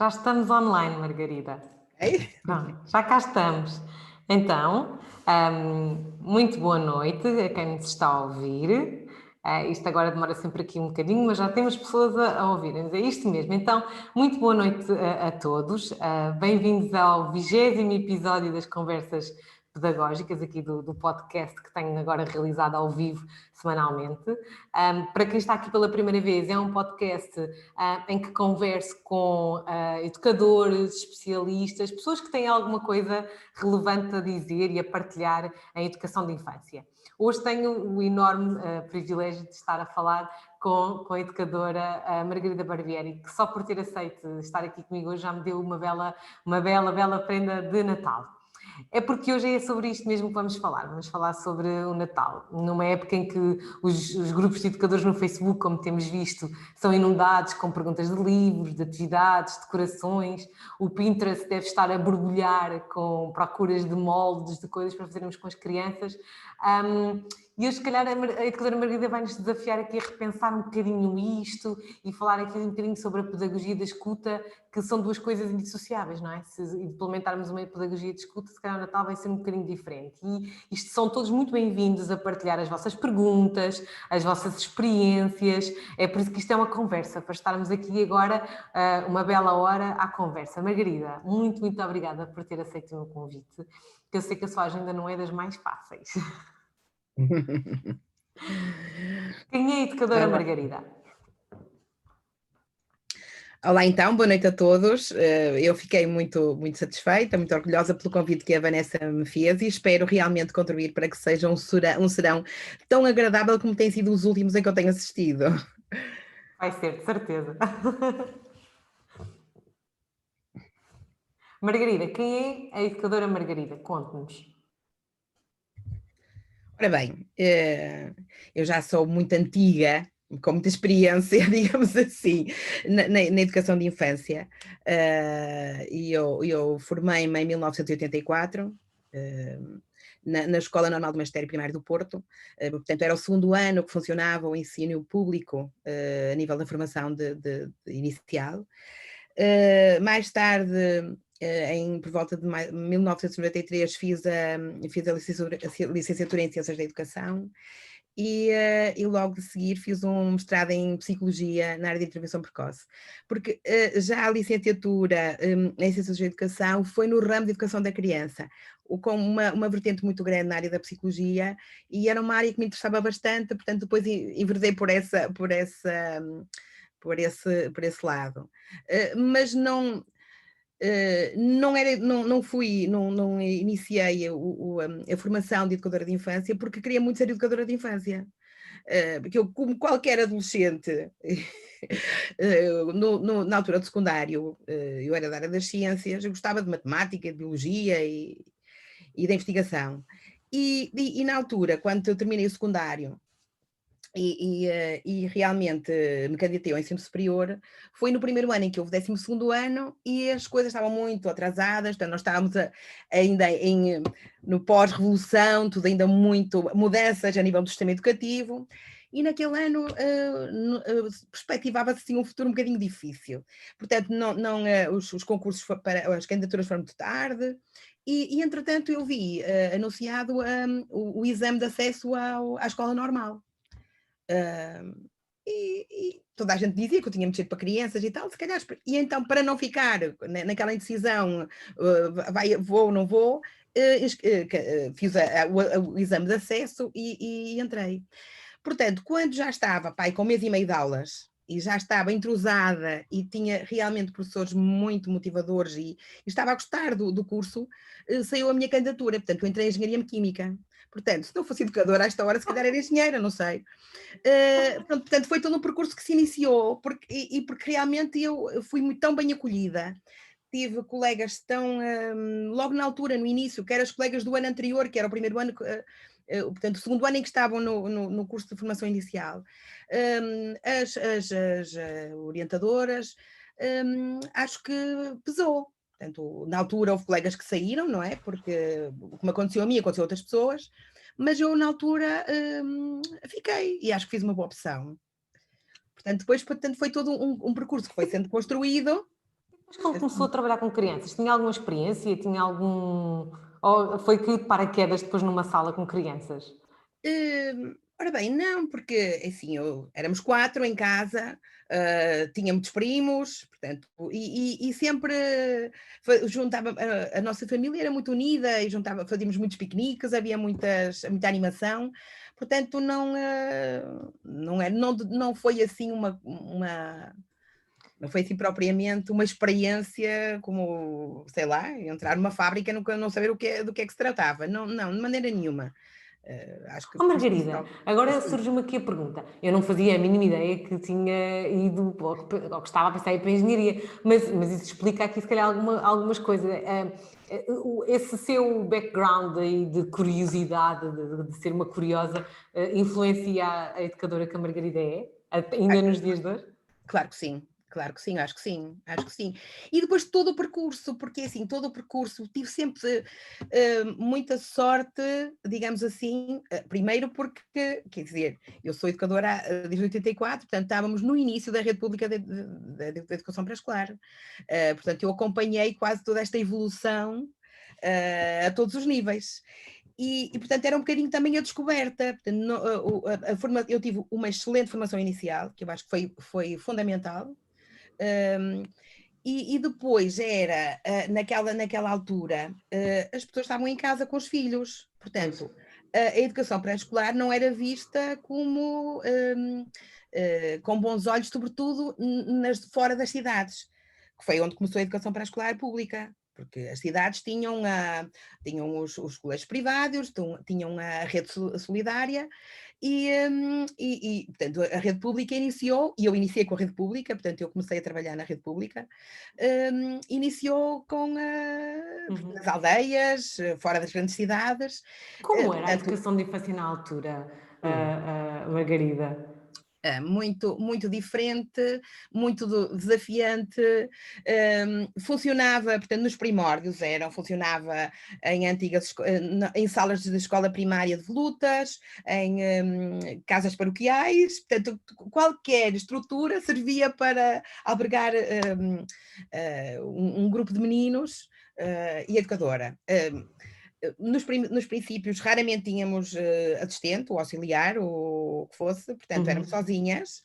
Já estamos online, Margarida. Ei? Pronto, já cá estamos. Então, muito boa noite a quem nos está a ouvir. Isto agora demora sempre aqui um bocadinho, mas já temos pessoas a ouvirem. É isto mesmo. Então, muito boa noite a todos. Bem-vindos ao 20º episódio das Conversas Pedagógicas aqui do podcast que tenho agora realizado ao vivo semanalmente. Para quem está aqui pela primeira vez, é um podcast em que converso com educadores, especialistas, pessoas que têm alguma coisa relevante a dizer e a partilhar em educação de infância. Hoje tenho o enorme privilégio de estar a falar com a educadora Margarida Barbieri, que só por ter aceito estar aqui comigo hoje já me deu uma bela prenda de Natal. É porque hoje é sobre isto mesmo que vamos falar. Vamos falar sobre o Natal. Numa época em que os grupos de educadores no Facebook, como temos visto, são inundados com perguntas de livros, de atividades, decorações. O Pinterest deve estar a borbulhar com procuras de moldes, de coisas para fazermos com as crianças. E hoje, se calhar, a educadora Margarida vai nos desafiar aqui a repensar um bocadinho isto e falar aqui um bocadinho sobre a pedagogia da escuta, que são duas coisas indissociáveis, não é? Se implementarmos uma pedagogia de escuta, se calhar o Natal vai ser um bocadinho diferente. E isto são todos muito bem-vindos a partilhar as vossas perguntas, as vossas experiências. É por isso que isto é uma conversa, para estarmos aqui agora uma bela hora à conversa. Margarida, muito obrigada por ter aceito o meu convite, que eu sei que a sua agenda não é das mais fáceis. Quem é a educadora Margarida? Olá, então, boa noite a todos. Eu fiquei muito satisfeita, muito orgulhosa pelo convite que a Vanessa me fez e espero realmente contribuir para que seja um serão tão agradável como tem sido os últimos em que eu tenho assistido. Vai ser, de certeza. Margarida, quem é a educadora Margarida? Conte-nos. Ora bem, eu já sou muito antiga, com muita experiência, digamos assim, na educação de infância. E eu formei-me em 1984, na Escola Normal do Magistério Primário do Porto. Portanto, era o segundo ano que funcionava o ensino público a nível da formação de inicial. Mais tarde, por volta de 1993, fiz a licenciatura em Ciências da Educação e logo de seguir fiz um mestrado em Psicologia na área de intervenção precoce, porque já a licenciatura em Ciências da Educação foi no ramo de educação da criança, com uma vertente muito grande na área da psicologia, e era uma área que me interessava bastante, portanto depois enverdei por esse lado. Mas não iniciei a formação de educadora de infância porque queria muito ser educadora de infância. Porque eu, como qualquer adolescente, na altura do secundário, eu era da área das ciências, eu gostava de matemática, de biologia e da investigação. E na altura, quando eu terminei o secundário, e realmente me candidatei ao ensino superior, foi no primeiro ano em que houve o 12º ano e as coisas estavam muito atrasadas, portanto nós estávamos ainda no pós-revolução, tudo ainda muito mudanças a nível do sistema educativo, e naquele ano perspectivava-se assim, um futuro um bocadinho difícil. Portanto, os concursos para as candidaturas foram muito tarde, e entretanto eu vi anunciado o exame de acesso à escola normal. E toda a gente dizia que eu tinha mexido para crianças e tal, se calhar, e então para não ficar naquela indecisão, vou ou não vou, fiz o exame de acesso e entrei. Portanto, quando já estava, pai, com 1 mês e meio de aulas, e já estava entrosada e tinha realmente professores muito motivadores e estava a gostar do curso, saiu a minha candidatura, portanto eu entrei em Engenharia Química. Portanto, se não fosse educadora a esta hora, se calhar era engenheira, não sei. Portanto, foi todo um percurso que se iniciou, porque realmente eu fui tão bem acolhida. Tive colegas logo na altura, no início, que eram os colegas do ano anterior, que era o primeiro ano, portanto, o segundo ano em que estavam no curso de formação inicial. As orientadoras, acho que pesou. Portanto, na altura houve colegas que saíram, não é? Porque, como aconteceu a mim, aconteceu a outras pessoas, mas eu na altura fiquei e acho que fiz uma boa opção. Portanto, depois foi todo um percurso que foi sendo construído. Quando começou a trabalhar com crianças, tinha alguma experiência? Tinha algum... Ou foi que de paraquedas depois numa sala com crianças? Ora bem, não, porque assim, éramos 4 em casa, tinha muitos primos, portanto, e sempre juntava, a nossa família era muito unida e juntava, fazíamos muitos piqueniques, havia muita animação, portanto, não foi assim não foi assim propriamente uma experiência como, sei lá, entrar numa fábrica e não saber do que é que se tratava. Não, não, de maneira nenhuma. Acho que Oh, por si Margarida, só. agora Sim. surge-me aqui a pergunta. Eu não fazia a mínima ideia que tinha ido, ou que estava a pensar em ir para a engenharia, mas isso explica aqui, se calhar, algumas coisas. Esse seu background aí de curiosidade, de ser uma curiosa, influencia a educadora que a Margarida é, ainda nos dias de hoje? Claro que sim, acho que sim, acho que sim. E depois todo o percurso, porque assim, todo o percurso, tive sempre muita sorte, digamos assim, primeiro porque, quer dizer, eu sou educadora desde 84, portanto estávamos no início da rede pública de educação pré-escolar. Portanto, eu acompanhei quase toda esta evolução a todos os níveis. Portanto, era um bocadinho também a descoberta. Portanto, eu tive uma excelente formação inicial, que eu acho que foi fundamental. E depois era, naquela altura, as pessoas estavam em casa com os filhos, portanto, a educação pré-escolar não era vista como com bons olhos, sobretudo fora das cidades, que foi onde começou a educação pré-escolar pública. Porque as cidades tinham os colégios privados, tinham a rede solidária, portanto, a rede pública iniciou, e eu iniciei com a rede pública, portanto, eu comecei a trabalhar na rede pública, iniciou nas aldeias, fora das grandes cidades. Como era a Portanto, educação de infância na altura, Margarida? muito, muito diferente, muito desafiante, funcionava, portanto, nos primórdios funcionava em em salas de escola primária de volutas, em casas paroquiais, portanto, qualquer estrutura servia para albergar um grupo de meninos e educadora. Nos princípios, raramente tínhamos assistente ou auxiliar, ou o que fosse, portanto, éramos sozinhas.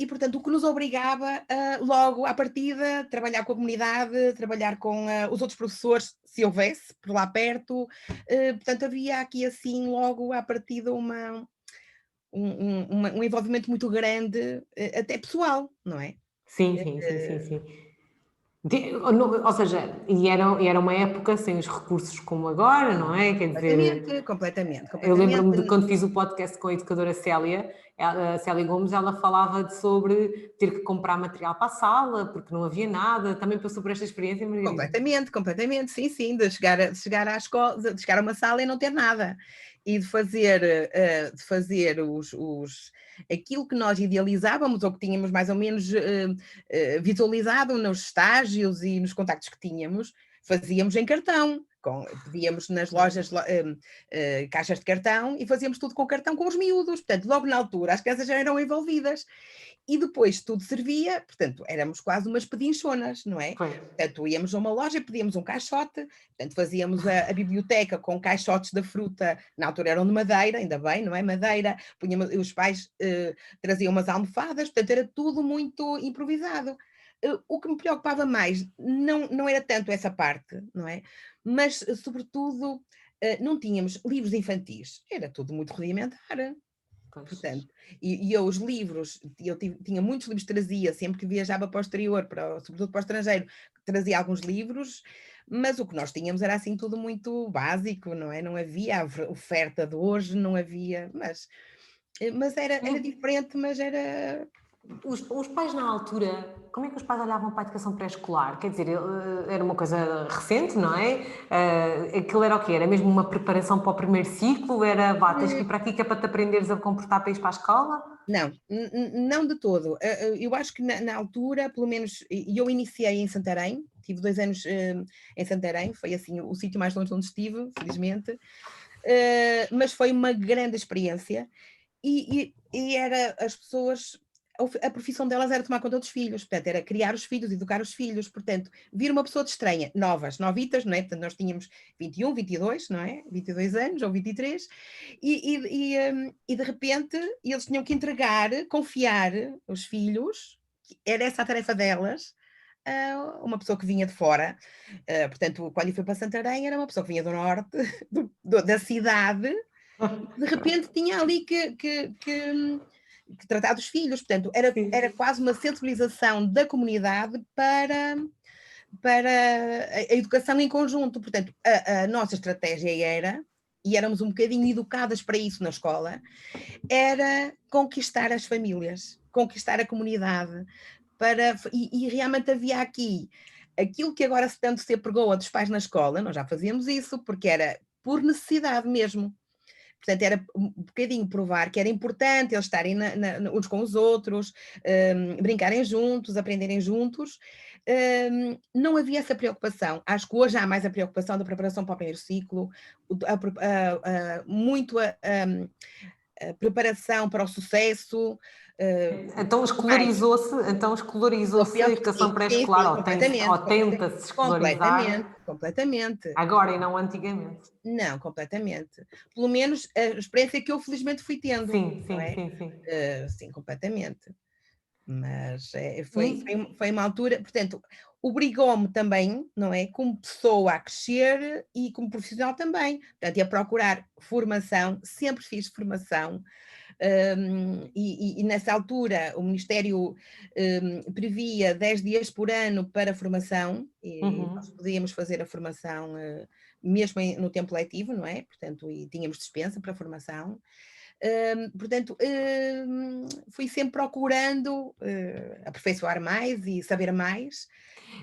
Portanto, o que nos obrigava logo à partida, trabalhar com a comunidade, trabalhar com os outros professores, se houvesse, por lá perto. Portanto, havia aqui, assim, logo à partida, um envolvimento muito grande, até pessoal, não é? Sim, sim, sim, sim, sim. Ou seja, e era uma época sem os recursos como agora, não é? Quer dizer, Completamente, completamente, eu lembro-me de completamente. quando fiz o podcast com a educadora Célia, a Célia Gomes, ela falava sobre ter que comprar material para a sala, porque não havia nada. Também passou por esta experiência, Margarida? Completamente, completamente, sim, sim, de chegar à escola, de chegar a uma sala e não ter nada. E de fazer aquilo que nós idealizávamos, ou que tínhamos mais ou menos visualizado nos estágios e nos contactos que tínhamos, fazíamos em cartão. Pedíamos nas lojas caixas de cartão e fazíamos tudo com cartão com os miúdos. Portanto, logo na altura as crianças já eram envolvidas. E depois tudo servia, portanto, éramos quase umas pedinchonas, não é? Foi. Portanto, íamos a uma loja, pedíamos um caixote, portanto, fazíamos a biblioteca com caixotes da fruta, na altura eram de madeira, ainda bem, não é? Madeira, os pais traziam umas almofadas, portanto, era tudo muito improvisado. O que me preocupava mais não era tanto essa parte, não é? Mas, sobretudo, não tínhamos livros infantis, era tudo muito rudimentar. Pois. Portanto, eu os livros, tinha muitos livros, trazia, sempre que viajava para o exterior, sobretudo para o estrangeiro, trazia alguns livros, mas o que nós tínhamos era assim tudo muito básico, não é? Não havia a oferta de hoje, não havia, mas era diferente, mas era. Os pais na altura, como é que os pais olhavam para a educação pré-escolar? Quer dizer, era uma coisa recente, não é? Aquilo era o quê? Era mesmo uma preparação para o primeiro ciclo? Era, vá, tens que ir para aqui que é para te aprenderes a comportar para ir para a escola? Não, não de todo. Eu acho que na altura, pelo menos, e eu iniciei em Santarém, tive 2 anos em Santarém, foi assim o sítio mais longe onde estive, felizmente, mas foi uma grande experiência e as pessoas a profissão delas era tomar conta dos filhos, portanto, era criar os filhos, educar os filhos, portanto, vir uma pessoa de estranha, novitas, não é? Portanto, nós tínhamos 21, 22, não é? 22 anos ou 23, e de repente eles tinham que entregar, confiar os filhos, era essa a tarefa delas, a uma pessoa que vinha de fora. Portanto, quando eu fui para Santarém, era uma pessoa que vinha do norte, da cidade, de repente tinha ali que tratar dos filhos, portanto, era quase uma sensibilização da comunidade para a educação em conjunto. Portanto, a nossa estratégia era, e éramos um bocadinho educadas para isso na escola, era conquistar as famílias, conquistar a comunidade, e realmente havia aqui aquilo que agora tanto se apregoa dos pais na escola, nós já fazíamos isso, porque era por necessidade mesmo. Portanto, era um bocadinho provar que era importante eles estarem uns com os outros, brincarem juntos, aprenderem juntos. Não havia essa preocupação. Acho que hoje há mais a preocupação da preparação para o primeiro ciclo, muito a preparação para o sucesso. Então escolarizou-se a educação Sim, pré-escolar, ou completamente, tenta-se escolarizar completamente. agora e não antigamente. Não, completamente. Pelo menos a experiência que eu felizmente fui tendo, Sim, não sim, é? sim, sim. Sim, completamente. Mas E, foi uma altura, portanto, obrigou-me também, não é? Como pessoa a crescer e como profissional também. Portanto, a procurar formação, sempre fiz formação. E nessa altura o Ministério previa 10 dias por ano para formação, e nós podíamos fazer a formação mesmo no tempo letivo, não é? Portanto, e tínhamos dispensa para formação. Portanto, fui sempre procurando aperfeiçoar mais e saber mais.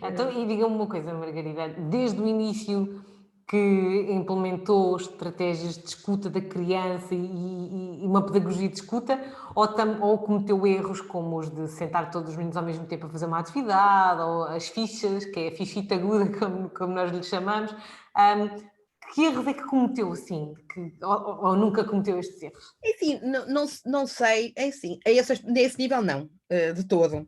então, e diga-me uma coisa, Margarida, desde o início que implementou estratégias de escuta da criança e uma pedagogia de escuta, ou cometeu erros como os de sentar todos os meninos ao mesmo tempo a fazer uma atividade, ou as fichas, que é a fichita aguda, como nós lhe chamamos, que erros é que cometeu assim? Ou nunca cometeu estes erros? É assim, não sei, é assim, nesse nível não, de todo.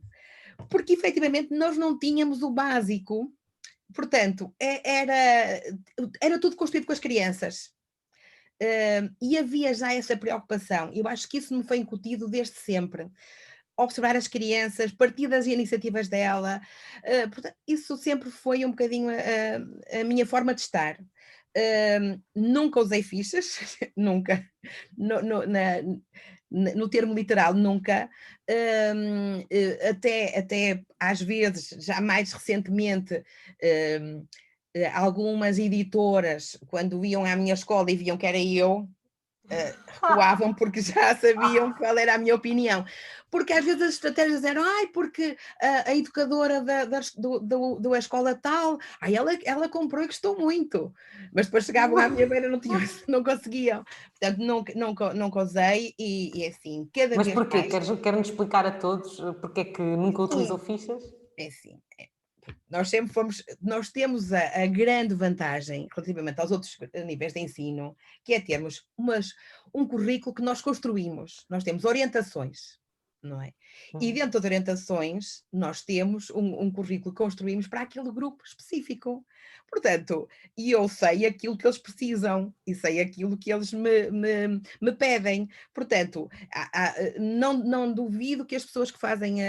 Porque efetivamente nós não tínhamos o básico, portanto, era tudo construído com as crianças. E havia já essa preocupação. Eu acho que isso me foi incutido desde sempre. Observar as crianças, partir das iniciativas dela, portanto, isso sempre foi um bocadinho a minha forma de estar. Nunca usei fichas, nunca. No termo literal, nunca. Até às vezes, já mais recentemente, algumas editoras, quando iam à minha escola e viam que era eu, recuavam porque já sabiam qual era a minha opinião. Porque às vezes as estratégias eram, porque a educadora da escola tal, ela comprou e gostou muito. Mas depois chegavam à minha beira, não conseguiam. Portanto, nunca usei e assim, cada Mas vez porquê? mais. Quer-nos explicar a todos porque é que nunca utilizou Sim, fichas? é assim. Nós temos a grande vantagem relativamente aos outros níveis de ensino, que é termos um currículo que nós construímos. Nós temos orientações, não é? E dentro das orientações, nós temos um currículo que construímos para aquele grupo específico. Portanto, e eu sei aquilo que eles precisam e sei aquilo que eles me pedem. Portanto, não duvido que as pessoas que fazem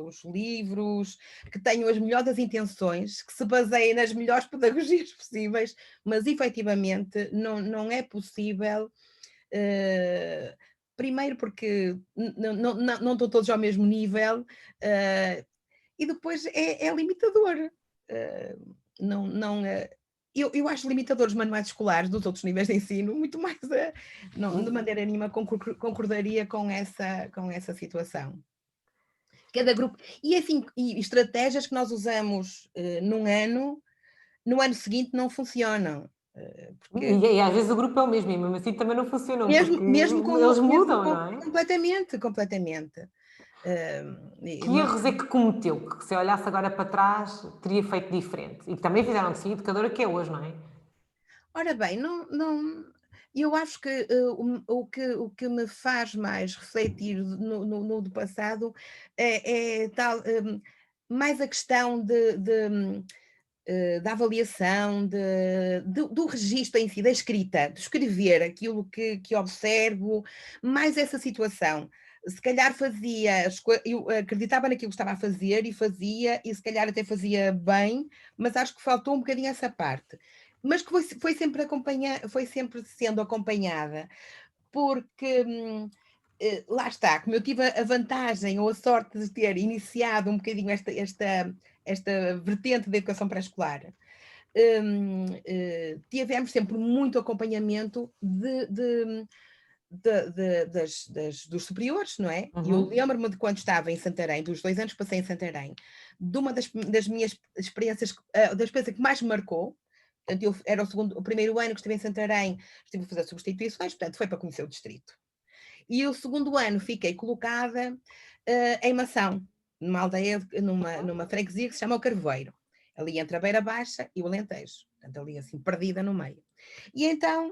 os livros, que tenham as melhores das intenções, que se baseiem nas melhores pedagogias possíveis, mas efetivamente não é possível. Primeiro porque não estão todos ao mesmo nível, e depois é limitador. Eu acho limitadores manuais escolares dos outros níveis de ensino, muito mais, não, de maneira nenhuma concordaria com essa situação. Cada grupo. E assim, estratégias que nós usamos no ano seguinte não funcionam. Porque E às vezes o grupo é o mesmo, e mesmo assim também não funcionam, porque eles mudam, não é? completamente. Que erros é que cometeu, que se olhasse agora para trás teria feito diferente? E que também fizeram de si a educadora que é hoje, não é? Ora bem, eu acho que, o que me faz mais refletir no do passado é tal, mais a questão da avaliação, do registro em si, da escrita, de escrever aquilo que observo, mais essa situação. Se calhar fazia, eu acreditava naquilo que estava a fazer e fazia, e se calhar até fazia bem, mas acho que faltou um bocadinho essa parte. Mas que foi sempre sendo acompanhada, porque lá está, como eu tive a vantagem ou a sorte de ter iniciado um bocadinho esta vertente da educação pré-escolar, tivemos sempre muito acompanhamento dos superiores, não é? E eu Uhum. lembro-me de quando estava em Santarém, dos 2 anos que passei em Santarém, de uma das minhas experiências, da experiência que mais me marcou. Portanto, era o primeiro ano que estive em Santarém, estive a fazer substituições, portanto, foi para conhecer o distrito. E o segundo ano fiquei colocada em Mação, numa aldeia, numa freguesia que se chama o Carvoeiro, ali entre a Beira Baixa e o Alentejo, portanto, ali assim, perdida no meio. E então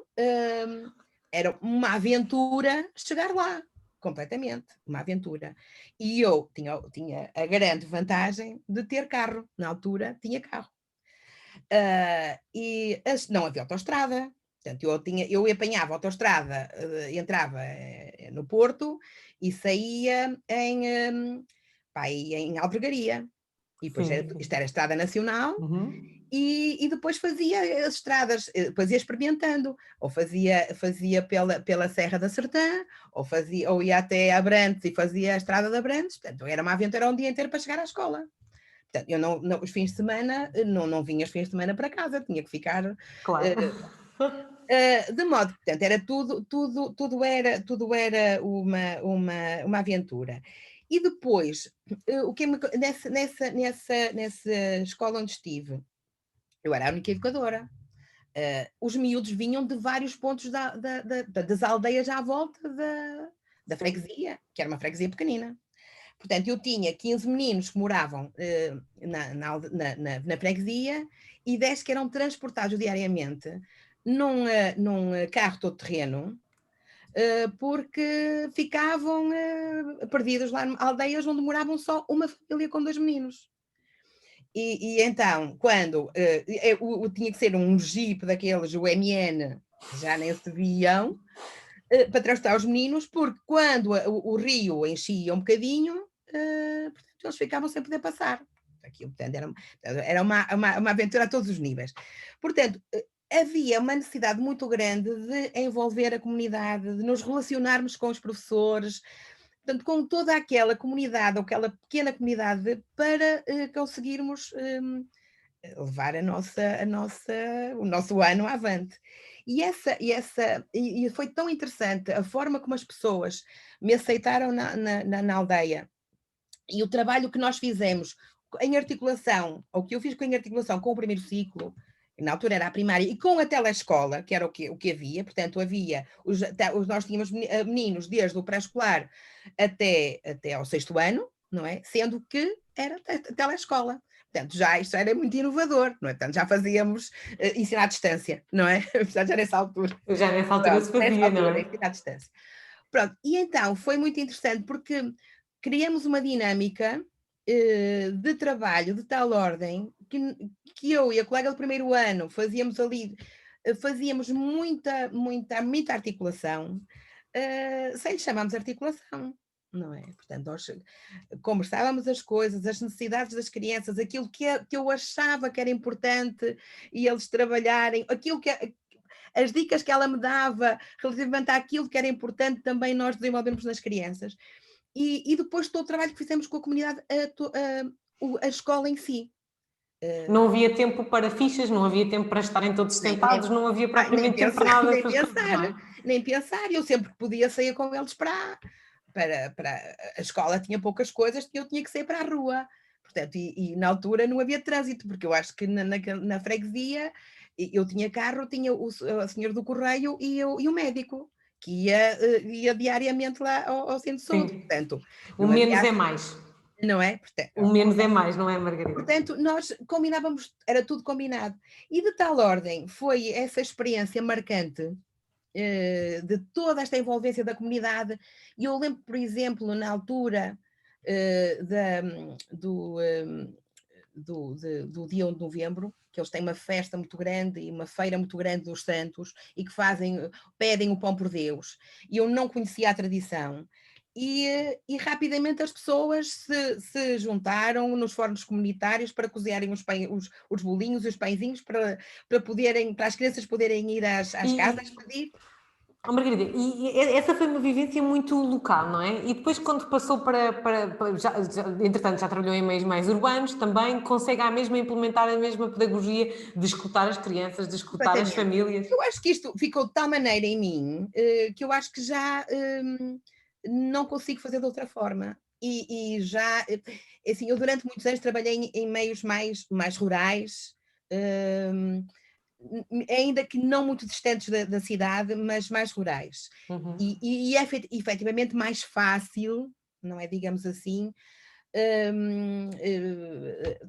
era uma aventura chegar lá, completamente, uma aventura. E eu tinha a grande vantagem de ter carro, na altura tinha carro. E não havia autoestrada, portanto, eu apanhava a autoestrada, entrava no Porto e saía em Albergaria. E depois Sim, isto sim. era Estrada Nacional, Uhum. e depois fazia as estradas, depois ia experimentando, ou fazia pela Serra da Sertã, ou ia até Abrantes e fazia a Estrada de Abrantes, portanto, era uma aventura um dia inteiro para chegar à escola. Portanto, eu os fins de semana, não vinha os fins de semana para casa, tinha que ficar. Claro. De modo, portanto, era tudo era uma aventura. E depois, nessa escola onde estive, eu era a única educadora. Os miúdos vinham de vários pontos das aldeias à volta da Sim. freguesia, que era uma freguesia pequenina. Portanto, eu tinha 15 meninos que moravam na freguesia e 10 que eram transportados diariamente num carro todo-terreno, porque ficavam perdidos lá em aldeias onde moravam só uma família com 2 meninos. E então, quando tinha que ser um jeep daqueles, o MN, que já nem se viam, para transportar os meninos, porque quando o rio enchia um bocadinho, portanto, eles ficavam sem poder passar. Aquilo, portanto, era uma aventura a todos os níveis. Portanto, havia uma necessidade muito grande de envolver a comunidade, de nos relacionarmos com os professores, portanto, com toda aquela comunidade, ou aquela pequena comunidade, para conseguirmos levar o nosso ano avante. E foi tão interessante a forma como as pessoas me aceitaram na aldeia, e o trabalho que nós fizemos em articulação, ou que eu fiz em articulação com o primeiro ciclo, na altura era a primária, e com a telescola, que era o que havia, portanto havia, nós tínhamos meninos desde o pré-escolar até ao 6º ano, não é? Sendo que era a telescola. Portanto, isto era muito inovador, não é? Portanto, já fazíamos ensino à distância, não é? Já nessa altura. Já nessa altura Pronto, se nessa fazia, não altura, é? ensino à distância. Pronto, e então foi muito interessante porque criamos uma dinâmica de trabalho de tal ordem que eu e a colega do primeiro ano fazíamos ali, fazíamos muita articulação, sem lhe chamarmos articulação, não é? Portanto, nós conversávamos as coisas, as necessidades das crianças, aquilo que eu achava que era importante e eles trabalharem, as dicas que ela me dava relativamente àquilo que era importante também nós desenvolvermos nas crianças. E depois todo o trabalho que fizemos com a comunidade, a escola em si. Não havia tempo para fichas, não havia tempo para estarem todos Nem, sentados, nem, não havia nem propriamente tempo para pensar, nada nem das coisas, pensar, não é? nem pensar. Eu sempre que podia sair com eles para a escola tinha poucas coisas que eu tinha que sair para a rua. Portanto, e na altura não havia trânsito, porque eu acho que na freguesia eu tinha carro, tinha o senhor do correio e o médico, que ia diariamente lá ao centro de saúde. Sim. Portanto, O não havia, menos é mais. não é? O menos é mais, não é, Margarida? Portanto, nós combinávamos, era tudo combinado. E de tal ordem foi essa experiência marcante, de toda esta envolvência da comunidade. E eu lembro, por exemplo, na altura do dia 1 de novembro, que eles têm uma festa muito grande e uma feira muito grande dos santos, e que pedem o pão por Deus. E eu não conhecia a tradição. E rapidamente as pessoas se juntaram nos fóruns comunitários para cozinharem os bolinhos e os pãezinhos para as crianças poderem ir às casas pedir. Oh, Margarida, e essa foi uma vivência muito local, não é? E depois, quando passou entretanto, já trabalhou em meios mais urbanos, também consegue à mesma implementar a mesma pedagogia de escutar as crianças, de escutar as Completamente. famílias. Eu acho que isto ficou de tal maneira em mim que eu acho que já não consigo fazer de outra forma. E já, assim, eu durante muitos anos trabalhei em meios mais rurais, ainda que não muito distantes da cidade, mas mais rurais. Uhum. E é efetivamente mais fácil, não é, digamos assim,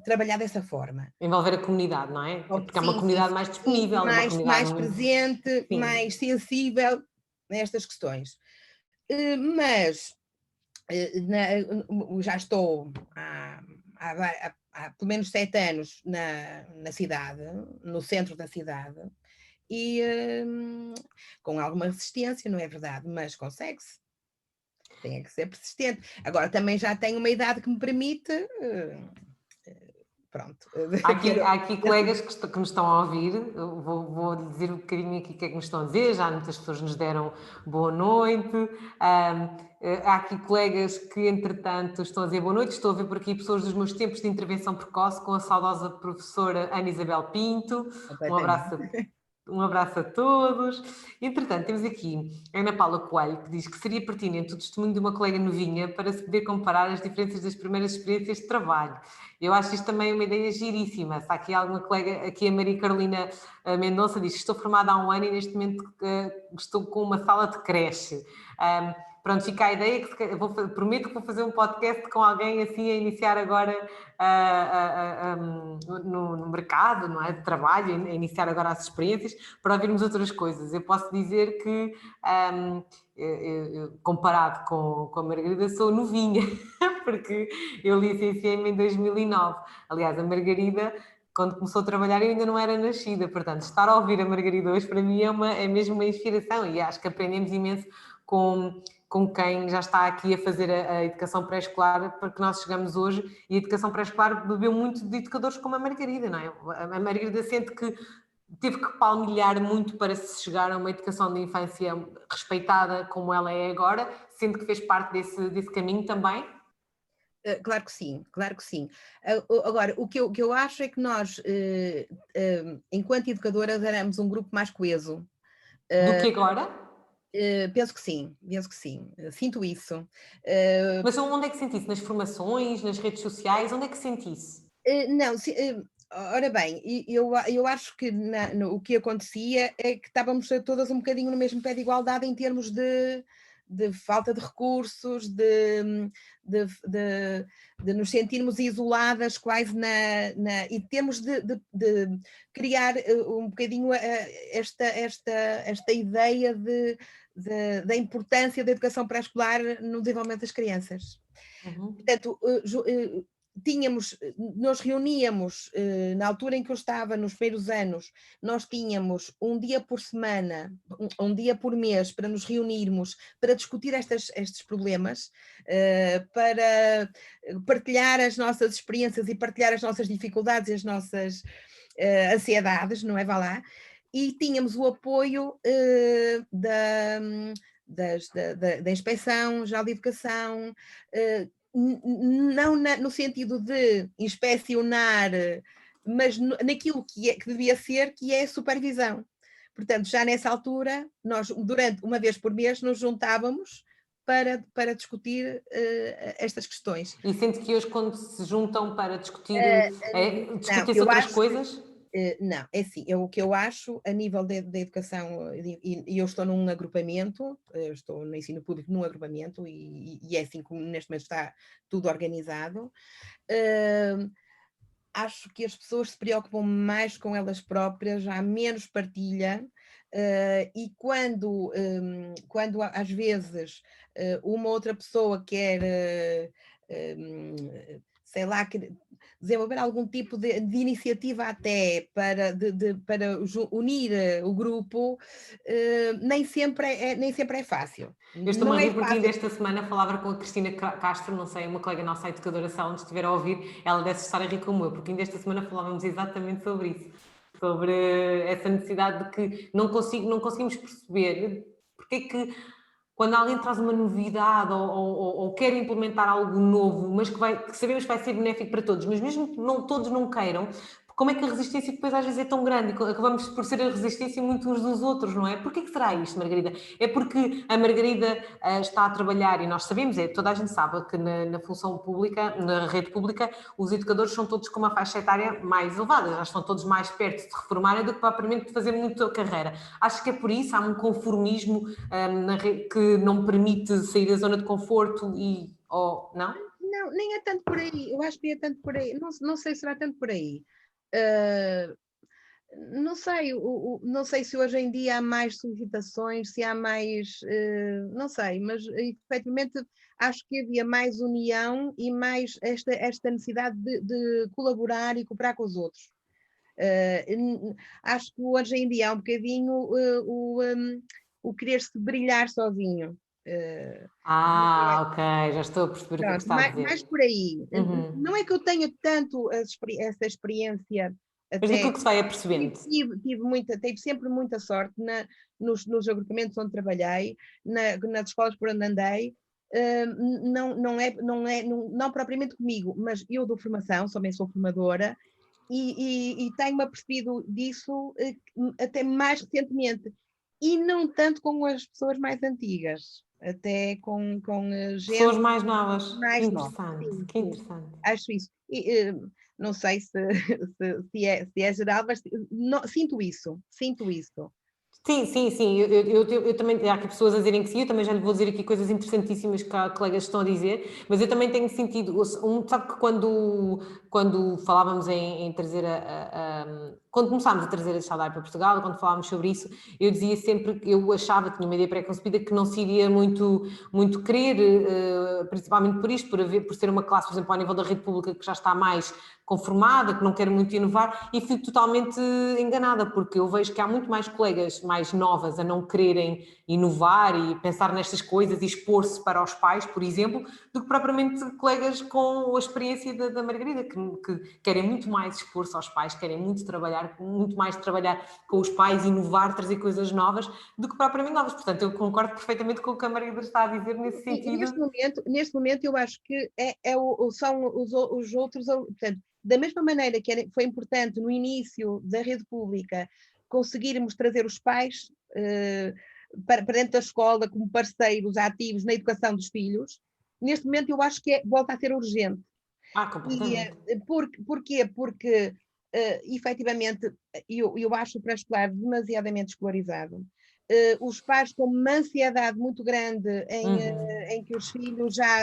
trabalhar dessa forma. Envolver a comunidade, não é? Porque é uma Sim, sim, comunidade mais sim, disponível, é uma comunidade mais muito. presente, Sim. mais sensível nestas questões. Mas já estou há pelo menos 7 anos na cidade, no centro da cidade, e com alguma resistência, não é verdade? Mas consegue-se. Tem que ser persistente. Agora também já tenho uma idade que me permite. Pronto. Há aqui colegas que nos estão a ouvir, eu vou dizer um bocadinho aqui o que é que nos estão a dizer, já muitas pessoas nos deram boa noite, há aqui colegas que entretanto estão a dizer boa noite, estou a ver por aqui pessoas dos meus tempos de intervenção precoce com a saudosa professora Ana Isabel Pinto, um Completamente. abraço um abraço a todos. Entretanto, temos aqui a Ana Paula Coelho, que diz que seria pertinente o testemunho de uma colega novinha para se poder comparar as diferenças das primeiras experiências de trabalho. Eu acho isto também uma ideia giríssima. Se há aqui alguma colega, aqui a Maria Carolina Mendonça diz que estou formada há um ano e neste momento estou com uma sala de creche. Pronto, fica a ideia que prometo que vou fazer um podcast com alguém assim a iniciar agora no mercado, não é, de trabalho, a iniciar agora as experiências, para ouvirmos outras coisas. Eu posso dizer que, comparado com a Margarida, sou novinha, porque eu licenciei-me em 2009. Aliás, a Margarida, quando começou a trabalhar, eu ainda não era nascida, portanto, estar a ouvir a Margarida hoje, para mim, é mesmo uma inspiração, e acho que aprendemos imenso com quem já está aqui a fazer a educação pré-escolar, para que nós chegamos hoje, e a educação pré-escolar bebeu muito de educadores como a Margarida, não é? A Margarida sente que teve que palmilhar muito para se chegar a uma educação de infância respeitada como ela é agora, sendo que fez parte desse caminho também. Claro que sim, claro que sim. Agora, o que eu acho é que nós, enquanto educadoras, éramos um grupo mais coeso. Do que agora? Penso que sim, penso que sim. Sinto isso. Mas onde é que sentisse? Nas formações, nas redes sociais? Onde é que sentisse? Não, ora bem, eu acho que o que acontecia é que estávamos todas um bocadinho no mesmo pé de igualdade em termos de falta de recursos, de, de- de nos sentirmos isoladas quase e temos de criar um bocadinho esta ideia da importância da educação pré-escolar no desenvolvimento das crianças. Uhum. Portanto, nós reuníamos, na altura em que eu estava, nos primeiros anos, nós tínhamos um dia por semana, um dia por mês, para nos reunirmos, para discutir estes problemas, para partilhar as nossas experiências e partilhar as nossas dificuldades e as nossas ansiedades, não é? Vá lá. E tínhamos o apoio da Inspeção Geral de Educação, não no sentido de inspecionar, mas naquilo que devia ser, que é a supervisão. Portanto, já nessa altura, nós, durante uma vez por mês, nos juntávamos para discutir estas questões. E sente que hoje, quando se juntam para discutir, Não, discutem-se eu outras acho que coisas? não, é assim, o que eu acho a nível da educação, e eu estou num agrupamento, eu estou no ensino público num agrupamento, e é assim como neste momento está tudo organizado. Acho que as pessoas se preocupam mais com elas próprias, há menos partilha, E quando às vezes uma outra pessoa quer, sei lá, desenvolver algum tipo de iniciativa até para unir o grupo, nem sempre é fácil. Eu estou-me a Não é rir porque ainda fácil. esta semana falava com a Cristina Castro, não sei, uma colega nossa, a educadora, se ela nos estiver a ouvir, ela deve estar a rir como eu, porque ainda esta semana falávamos exatamente sobre isso, sobre essa necessidade de que não conseguimos perceber porque é que quando alguém traz uma novidade ou quer implementar algo novo, mas que sabemos que vai ser benéfico para todos, mas mesmo que todos não queiram, como é que a resistência depois às vezes é tão grande e acabamos por ser a resistência muito uns dos outros, não é? Porquê que será isto, Margarida? É porque a Margarida está a trabalhar, e nós sabemos, toda a gente sabe que na função pública, na rede pública, os educadores são todos com uma faixa etária mais elevada, já estão todos mais perto de reformarem do que propriamente de fazer muita carreira. Acho que é por isso, há um conformismo que não permite sair da zona de conforto não? Não, nem é tanto por aí. Eu acho que é tanto por aí. Não sei se será tanto por aí. Uh, não sei, não sei se hoje em dia há mais solicitações, se há mais, não sei, mas efetivamente acho que havia mais união e mais esta necessidade de colaborar e cooperar com os outros. Acho que hoje em dia há um bocadinho o querer-se brilhar sozinho. Ok, já estou a perceber o que é que Pronto, está a mais dizer. por aí. Uhum. Não é que eu tenha tanto essa experiência, Mas até daquilo que se vai apercebendo. tive sempre muita sorte nos agrupamentos onde trabalhei, nas escolas por onde andei. Não propriamente comigo, mas eu dou formação, também sou formadora, e tenho-me apercebido disso até mais recentemente, e não tanto com as pessoas mais antigas, até com Pessoas gente mais novas. Que mais nova. interessante, Sim, que sim, interessante. acho isso. Não sei se é geral, mas sinto isso, sinto isso. Sim, sim, sim. Eu também. Há aqui pessoas a dizerem que sim, eu também já lhe vou dizer aqui coisas interessantíssimas que há colegas estão a dizer, mas eu também tenho sentido. Sabe que quando falávamos em trazer quando começámos a trazer a saudade para Portugal, quando falávamos sobre isso, eu dizia sempre que eu achava, tinha uma ideia pré-concebida, que não se iria muito querer, principalmente por isto, por ser uma classe, por exemplo, ao nível da rede pública que já está mais conformada, que não quer muito inovar, e fui totalmente enganada, porque eu vejo que há muito mais colegas mais novas a não quererem inovar e pensar nestas coisas e expor-se para os pais, por exemplo, do que propriamente colegas com a experiência da Margarida, que querem muito mais expor-se aos pais, querem muito mais trabalhar com os pais, inovar, trazer coisas novas, do que propriamente novas. Portanto, eu concordo perfeitamente com o que a Margarida está a dizer nesse E sentido. neste momento eu acho que são os outros, portanto, da mesma maneira que foi importante no início da rede pública conseguirmos trazer os pais para dentro da escola como parceiros ativos na educação dos filhos, neste momento eu acho que volta a ser urgente. E Completamente. porquê? Porque efetivamente eu acho o pré-escolar demasiadamente escolarizado. Os pais com uma ansiedade muito grande em que os filhos já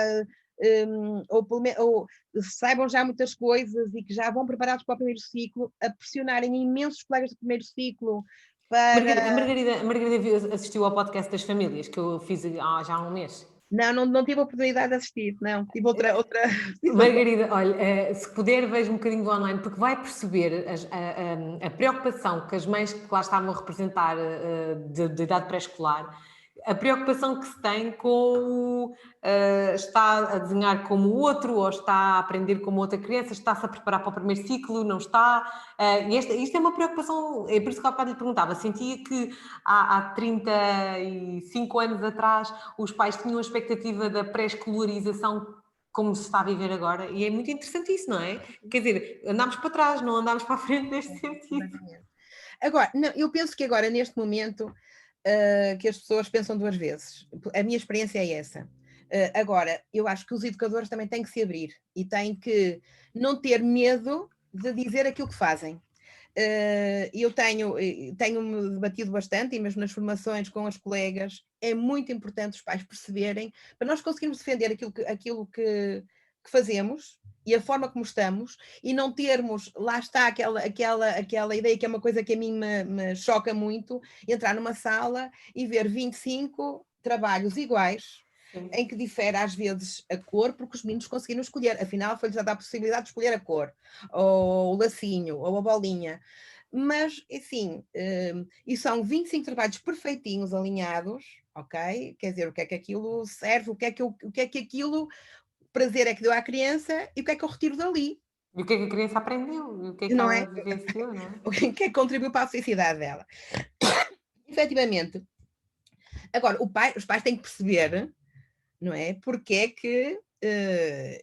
ou saibam já muitas coisas e que já vão preparados para o primeiro ciclo, a pressionarem imensos colegas do primeiro ciclo A para. Margarida, assistiu ao podcast das famílias que eu fiz já há um mês. Não tive a oportunidade de assistir, não, tive outra situação. Margarida, olha, se puder, veja um bocadinho do online, porque vai perceber a preocupação que as mães que lá estavam a representar de idade pré-escolar, a preocupação que se tem com está a desenhar como o outro, ou está a aprender como outra criança, está-se a preparar para o primeiro ciclo, não está. Isto é uma preocupação, é por isso que há bocado lhe perguntava, sentia que há 35 anos atrás os pais tinham a expectativa da pré-escolarização como se está a viver agora, e é muito interessante isso, não é? Quer dizer, andámos para trás, não andámos para a frente neste sentido. Agora, não, eu penso que agora, neste momento, que as pessoas pensam duas vezes. A minha experiência é essa. Agora, eu acho que os educadores também têm que se abrir e têm que não ter medo de dizer aquilo que fazem. Eu tenho-me debatido bastante, e mesmo nas formações com as colegas, é muito importante os pais perceberem, para nós conseguirmos defender aquilo que que fazemos e a forma como estamos, e não termos, lá está aquela ideia que é uma coisa que a mim me choca muito, entrar numa sala e ver 25 trabalhos iguais, em que difere às vezes a cor, porque os meninos conseguiram escolher, afinal foi-lhes dada a possibilidade de escolher a cor, ou o lacinho, ou a bolinha. Mas, assim, e são 25 trabalhos perfeitinhos, alinhados, ok? Quer dizer, o que é que aquilo serve, o que é que aquilo prazer é que deu à criança e o que é que eu retiro dali, E o que é que a criança aprendeu? E o que é que não ela é? vivenciou, não é? O que é que contribuiu para a felicidade dela. Efetivamente. Agora, os pais têm que perceber, não é? Porque é que,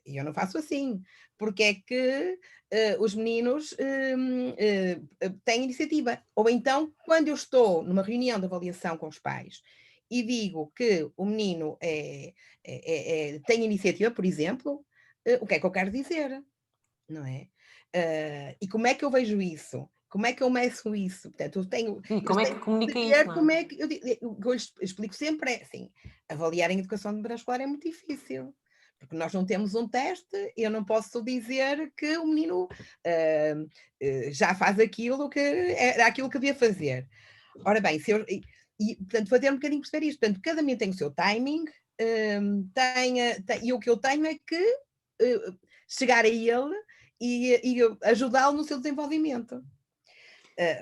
e eu não faço assim, porque é que os meninos têm iniciativa. Ou então, quando eu estou numa reunião de avaliação com os pais e digo que o menino tem iniciativa, por exemplo, o que é que eu quero dizer? Não é? E como é que eu vejo isso? Como é que eu meço isso? Portanto, E eu como é tenho que que comunica isso, ver não é? como é que o que eu lhes explico sempre é assim: avaliar em educação de pré-escolar é muito difícil, porque nós não temos um teste, eu não posso dizer que o menino já faz aquilo que era aquilo que devia fazer. Ora bem, portanto, fazer um bocadinho perceber isto. Portanto, cada menino tem o seu timing, e o que eu tenho é que chegar a ele e ajudá-lo no seu desenvolvimento.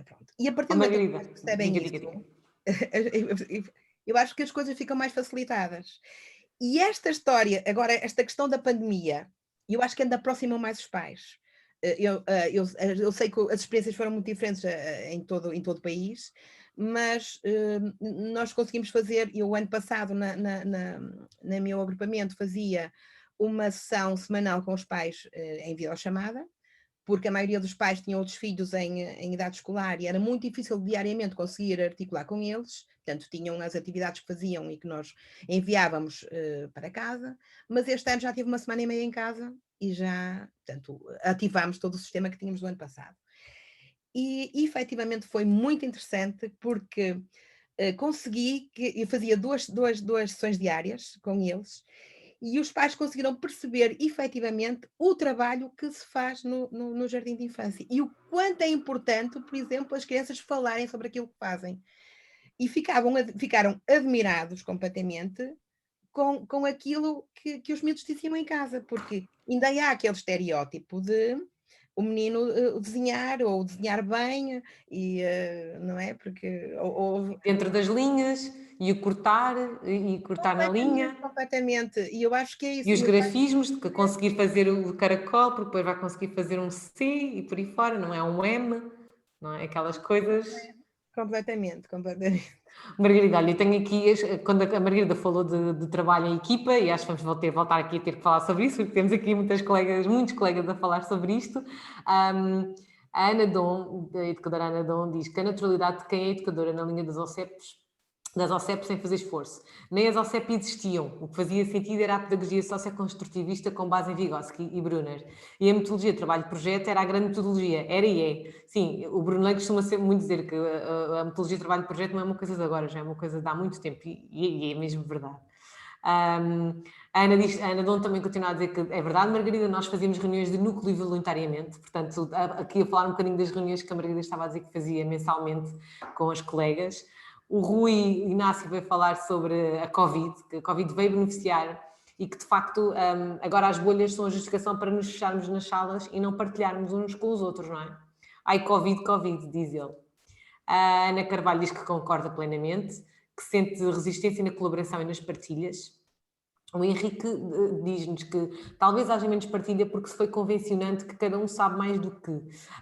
Pronto. E a partir Oh, do momento em que Margarida, eles percebem diga, diga, diga. isso, eu acho que as coisas ficam mais facilitadas. E esta história, agora, esta questão da pandemia, eu acho que ainda aproximam mais os pais. Eu sei que as experiências foram muito diferentes em todo o país, mas nós conseguimos fazer, eu ano passado, na meu agrupamento, fazia uma sessão semanal com os pais em videochamada, porque a maioria dos pais tinham outros filhos em idade escolar e era muito difícil diariamente conseguir articular com eles, portanto tinham as atividades que faziam e que nós enviávamos para casa, mas este ano já tive uma semana e meia em casa e já, portanto, ativámos todo o sistema que tínhamos do ano passado. E efetivamente foi muito interessante porque consegui, que eu fazia duas sessões diárias com eles, e os pais conseguiram perceber efetivamente o trabalho que se faz no jardim de infância e o quanto é importante, por exemplo, as crianças falarem sobre aquilo que fazem. E ficaram admirados completamente com aquilo que os miúdos diziam em casa, porque ainda há aquele estereótipo de o menino desenhar ou desenhar bem, e não é? Porque Dentro das linhas e o cortar e cortar na completamente, linha. completamente. E eu acho que é E isso. os grafismos, de que conseguir fazer o caracol, porque depois vai conseguir fazer um C e por aí fora, não é um M, não é? Aquelas coisas. Completamente, completamente. Margarida, olha, eu tenho aqui, quando a Margarida falou de trabalho em equipa, e acho que vamos voltar aqui a ter que falar sobre isso, porque temos aqui muitos colegas a falar sobre isto. A Ana Dom, a educadora Ana Dom, diz que a naturalidade de quem é educadora na linha das OCEPs sem fazer esforço. Nem as OCEP existiam. O que fazia sentido era a pedagogia socioconstrutivista com base em Vygotsky e Brunner. E a metodologia de trabalho de projeto era a grande metodologia. Era e é. Sim, o Brunner costuma sempre muito dizer que a metodologia de trabalho de projeto não é uma coisa de agora, já é uma coisa de há muito tempo. E é mesmo verdade. A Ana Dom também continua a dizer que é verdade, Margarida, nós fazíamos reuniões de núcleo voluntariamente, portanto, aqui a falar um bocadinho das reuniões que a Margarida estava a dizer que fazia mensalmente com as colegas. O Rui Inácio veio falar sobre a Covid, que a Covid veio beneficiar e que, de facto, agora as bolhas são a justificação para nos fecharmos nas salas e não partilharmos uns com os outros, não é? Ai, Covid, Covid, diz ele. A Ana Carvalho diz que concorda plenamente, que sente resistência na colaboração e nas partilhas. O Henrique diz-nos que talvez haja menos partilha porque se foi convencionante que cada um sabe mais do que.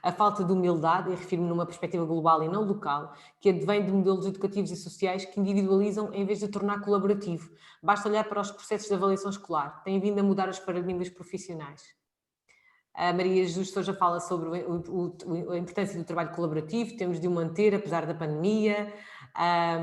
A falta de humildade, e refiro-me numa perspectiva global e não local, que advém de modelos educativos e sociais que individualizam em vez de tornar colaborativo. Basta olhar para os processos de avaliação escolar. Tem vindo a mudar os paradigmas profissionais. A Maria Jesus Sousa fala sobre a importância do trabalho colaborativo, temos de o manter apesar da pandemia. A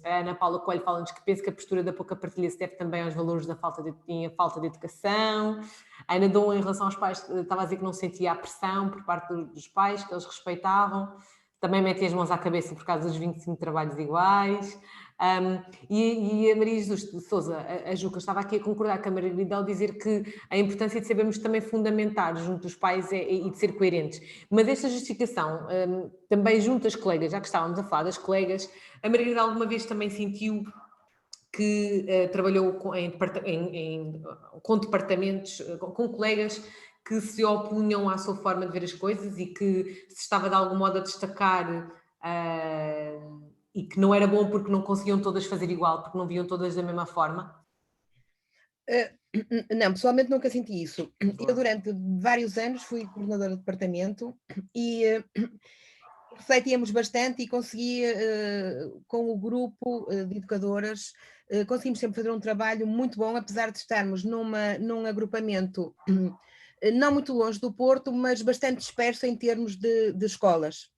Ana Paula Coelho fala-nos que pensa que a postura da pouca partilha se deve também aos valores da falta de educação. A Ana Dom, em relação aos pais, estava a dizer que não sentia a pressão por parte dos pais, que eles respeitavam. Também metem as mãos à cabeça por causa dos 25 trabalhos iguais. E a Maria Jesus de Sousa, a Juca, estava aqui a concordar com a Margarida ao dizer que a importância de sabermos também fundamentar junto dos pais e de ser coerentes. Mas esta justificação, também junto às colegas, já que estávamos a falar das colegas, a Margarida alguma vez também sentiu que trabalhou com departamentos, com colegas que se opunham à sua forma de ver as coisas e que se estava de algum modo a destacar e que não era bom porque não conseguiam todas fazer igual, porque não viam todas da mesma forma? Não, pessoalmente nunca senti isso. Boa. Eu durante vários anos fui coordenadora de departamento e refletíamos bastante e conseguia, com o grupo de educadoras, conseguimos sempre fazer um trabalho muito bom, apesar de estarmos num agrupamento não muito longe do Porto, mas bastante disperso em termos de escolas.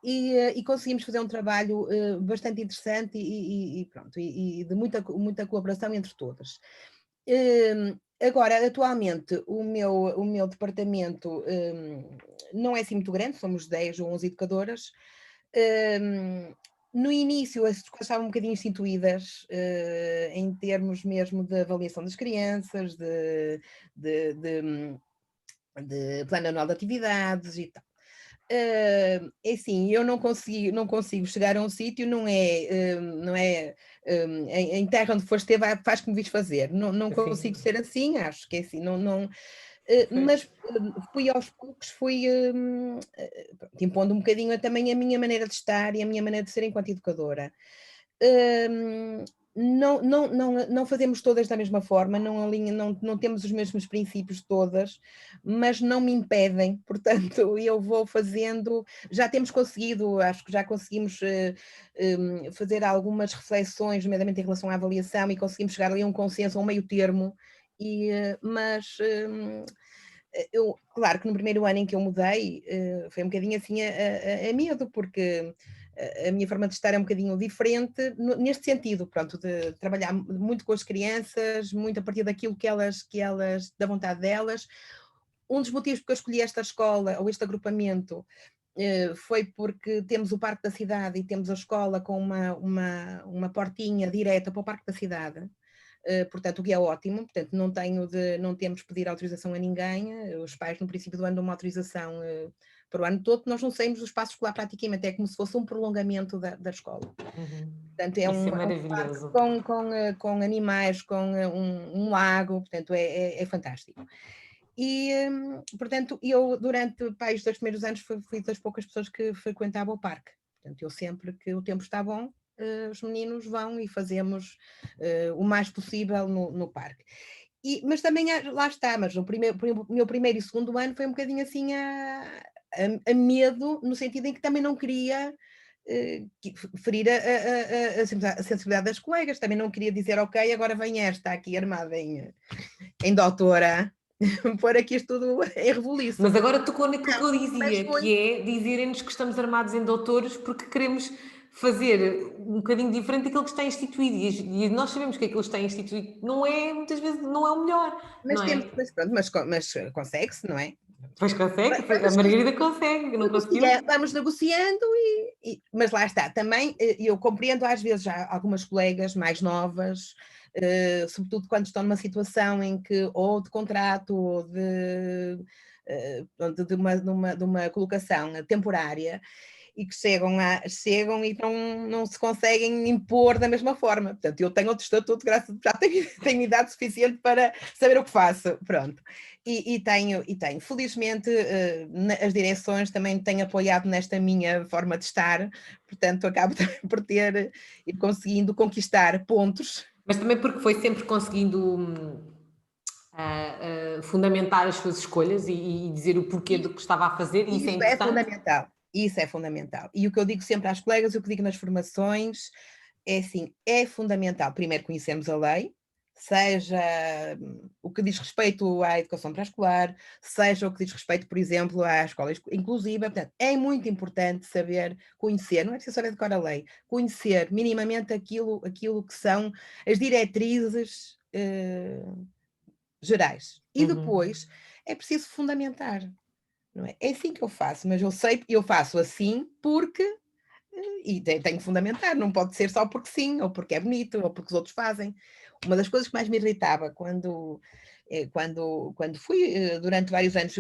E conseguimos fazer um trabalho bastante interessante e pronto, e de muita colaboração entre todas. Agora, atualmente, o meu departamento não é assim muito grande, somos 10 ou 11 educadoras. No início, as escolas estavam um bocadinho instituídas em termos mesmo de avaliação das crianças, de plano anual de atividades e tal. É assim, eu não consigo chegar a um sítio, não é em terra onde foste ter, faz como vis fazer. Não Assim, consigo ser assim, acho que é assim, pois. mas fui aos poucos, pronto, impondo um bocadinho também a minha maneira de estar e a minha maneira de ser enquanto educadora. Não fazemos todas da mesma forma, não temos os mesmos princípios todas, mas não me impedem, portanto, eu vou fazendo, já temos conseguido, acho que já conseguimos fazer algumas reflexões, nomeadamente em relação à avaliação, e conseguimos chegar ali a um consenso, a um meio termo, mas claro que no primeiro ano em que eu mudei, foi um bocadinho assim a medo, porque a minha forma de estar é um bocadinho diferente, neste sentido, pronto, de trabalhar muito com as crianças, muito a partir daquilo que elas da vontade delas. Um dos motivos porque eu escolhi esta escola, ou este agrupamento, foi porque temos o Parque da Cidade e temos a escola com uma portinha direta para o Parque da Cidade. Portanto, o que é ótimo, portanto, não temos que pedir autorização a ninguém, os pais no princípio do ano dão uma autorização para o ano todo, nós não saímos do espaço escolar praticamente, é como se fosse um prolongamento da escola. Uhum. Portanto, Isso é é um parque maravilhoso. com animais, com um lago, portanto, é fantástico. E, portanto, eu durante os 2 primeiros anos fui das poucas pessoas que frequentavam o parque. Portanto, eu sempre que o tempo está bom, os meninos vão e fazemos o mais possível no parque. Mas também, lá está, mas o meu primeiro e segundo ano foi um bocadinho assim a medo, no sentido em que também não queria ferir a sensibilidade das colegas, também não queria dizer, ok, agora vem esta aqui armada em doutora, pôr aqui isto tudo em rebuliço. Mas agora tocou naquilo que Não, eu mas dizia, foi. que é dizerem-nos que estamos armados em doutores porque queremos fazer um bocadinho diferente daquilo que está instituído. E nós sabemos que aquilo que está instituído não é, muitas vezes, não é o melhor, Mas não temos, é? mas pronto, mas consegue-se, não é? Pois consegue, a Vamos, Margarida consegue, não conseguiu? vamos negociando, mas lá está. Também eu compreendo às vezes já algumas colegas mais novas, sobretudo quando estão numa situação em que ou de contrato ou pronto, de uma colocação temporária, e que chegam e não se conseguem impor da mesma forma. Portanto, eu tenho outro estatuto, já tenho idade suficiente para saber o que faço, pronto. E tenho. Felizmente, as direções também têm apoiado nesta minha forma de estar, portanto, acabo por ir conseguindo conquistar pontos. Mas também porque foi sempre conseguindo fundamentar as suas escolhas e dizer o porquê do que estava a fazer, e isso é Isso é importante. fundamental. Isso é fundamental. E o que eu digo sempre às colegas, o que digo nas formações, é assim, é fundamental, primeiro conhecermos a lei, seja o que diz respeito à educação pré-escolar, seja o que diz respeito, por exemplo, à escola inclusiva. Portanto, é muito importante saber, conhecer, não é preciso saber decorar a lei, conhecer minimamente aquilo que são as diretrizes gerais. E Uhum. depois é preciso fundamentar. Não é? É assim que eu faço, mas eu faço assim porque e tem que fundamentar, não pode ser só porque sim, ou porque é bonito, ou porque os outros fazem. Uma das coisas que mais me irritava quando fui, durante vários anos,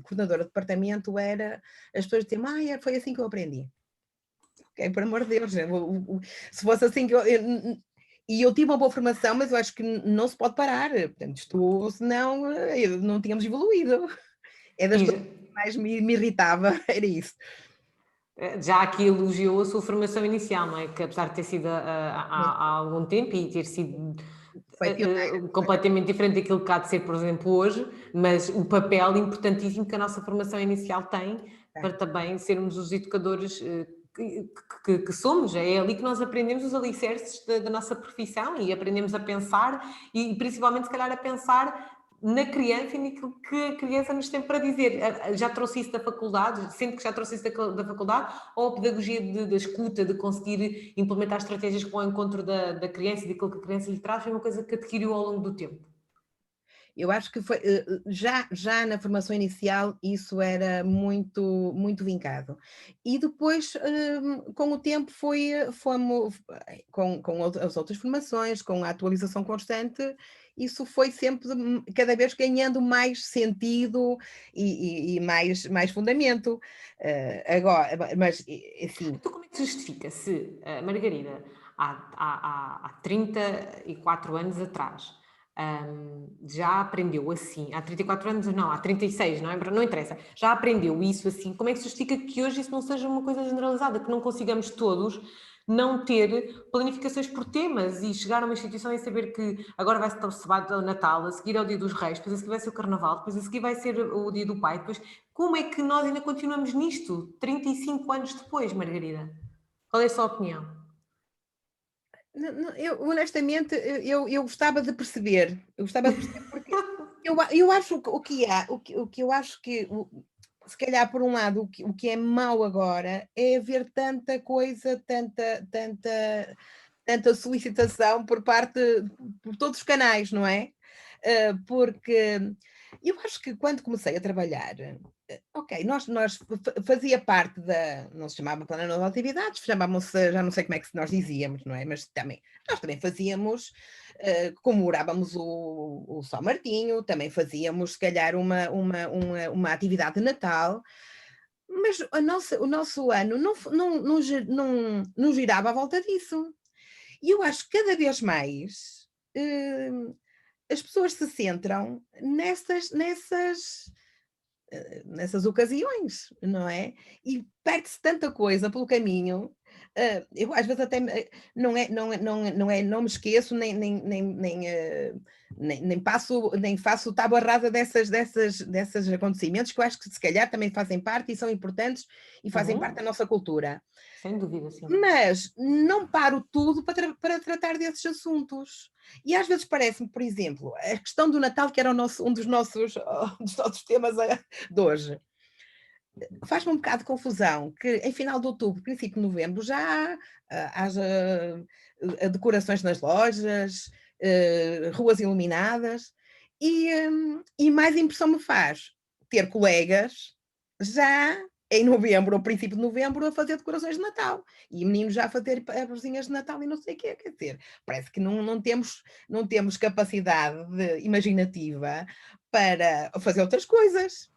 coordenadora de departamento, era as pessoas diziam, foi assim que eu aprendi. Ok, por amor de Deus, se fosse assim que e eu tive uma boa formação, mas eu acho que não se pode parar, portanto, senão não tínhamos evoluído. É das coisas que mais me irritava, era isso. Já aqui elogiou a sua formação inicial, não é? Que apesar de ter sido há algum tempo e ter sido Foi pioneira. completamente diferente daquilo que há de ser, por exemplo, hoje, mas o papel importantíssimo que a nossa formação inicial tem para também sermos os educadores que somos. É ali que nós aprendemos os alicerces da nossa profissão e aprendemos a pensar e principalmente, se calhar, a pensar na criança e naquilo que a criança nos tem para dizer. Já trouxe isso da faculdade? Sente que já trouxe isso da faculdade? Ou a pedagogia da escuta, de conseguir implementar estratégias que vão ao encontro da criança e daquilo que a criança lhe traz, foi uma coisa que adquiriu ao longo do tempo? Eu acho que foi, já na formação inicial isso era muito, muito vincado. E depois, com o tempo, fomos, com as outras formações, com a atualização constante, isso foi sempre, cada vez ganhando mais sentido e mais fundamento. Agora, mas, assim, Então, como é que se justifica se a Margarida, há 34 anos atrás, já aprendeu assim, há 34 anos, não, há 36, não é? Não interessa, já aprendeu isso assim, como é que se justifica que hoje isso não seja uma coisa generalizada, que não consigamos todos não ter planificações por temas e chegar a uma instituição e saber que agora vai-se celebrar o Natal, a seguir é o Dia dos Reis, depois a seguir vai ser o Carnaval, depois a seguir vai ser o Dia do Pai, depois como é que nós ainda continuamos nisto 35 anos depois, Margarida? Qual é a sua opinião? eu honestamente, eu gostava de perceber, porque eu acho que o que eu acho que, se calhar por um lado, o que é mau agora é haver tanta coisa, tanta solicitação por todos os canais, não é? Porque eu acho que quando comecei a trabalhar, ok, nós fazia parte não se chamava plano de atividades, chamávamos, já não sei como é que nós dizíamos, não é? Mas nós também fazíamos, comemorávamos o São Martinho, também fazíamos, se calhar, uma atividade de Natal, mas o nosso ano não girava à volta disso. E eu acho que cada vez mais as pessoas se centram nessas ocasiões, não é? E perde-se tanta coisa pelo caminho. Eu às vezes até não me esqueço, nem faço tábua rasa desses acontecimentos que eu acho que se calhar também fazem parte e são importantes e fazem parte da nossa cultura. Sem dúvida, sim. Mas não paro tudo para tratar desses assuntos. E às vezes parece-me, por exemplo, a questão do Natal, que era um dos nossos temas de hoje. Faz-me um bocado de confusão que em final de outubro, princípio de novembro, já haja decorações nas lojas, ruas iluminadas, e mais impressão me faz ter colegas já em novembro, ou princípio de novembro, a fazer decorações de Natal, e meninos já a fazer árvorezinhas de Natal e não sei o quê, quer dizer, parece que não temos capacidade imaginativa para fazer outras coisas.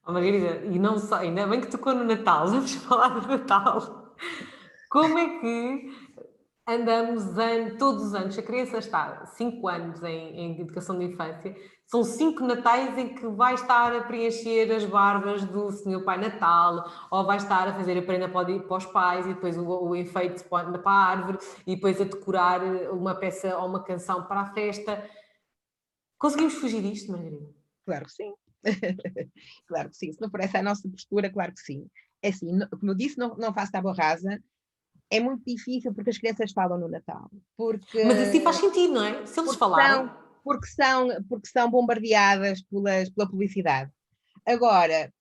Oh, Margarida, e não só, ainda bem que tocou no Natal, vamos falar do Natal. Como é que andamos todos os anos, a criança está 5 anos em educação de infância, são 5 natais em que vai estar a preencher as barbas do Senhor Pai Natal, ou vai estar a fazer a prenda para os pais, e depois o enfeite para a árvore, e depois a decorar uma peça ou uma canção para a festa. Conseguimos fugir disto, Margarida? Claro que sim. Claro que sim. Se não for essa a nossa postura, claro que sim. É assim, como eu disse, não faço tábua rasa. É muito difícil porque as crianças falam no Natal. Mas assim faz sentido, não é? Se eles Porque falarem. são bombardeadas pela publicidade. Agora,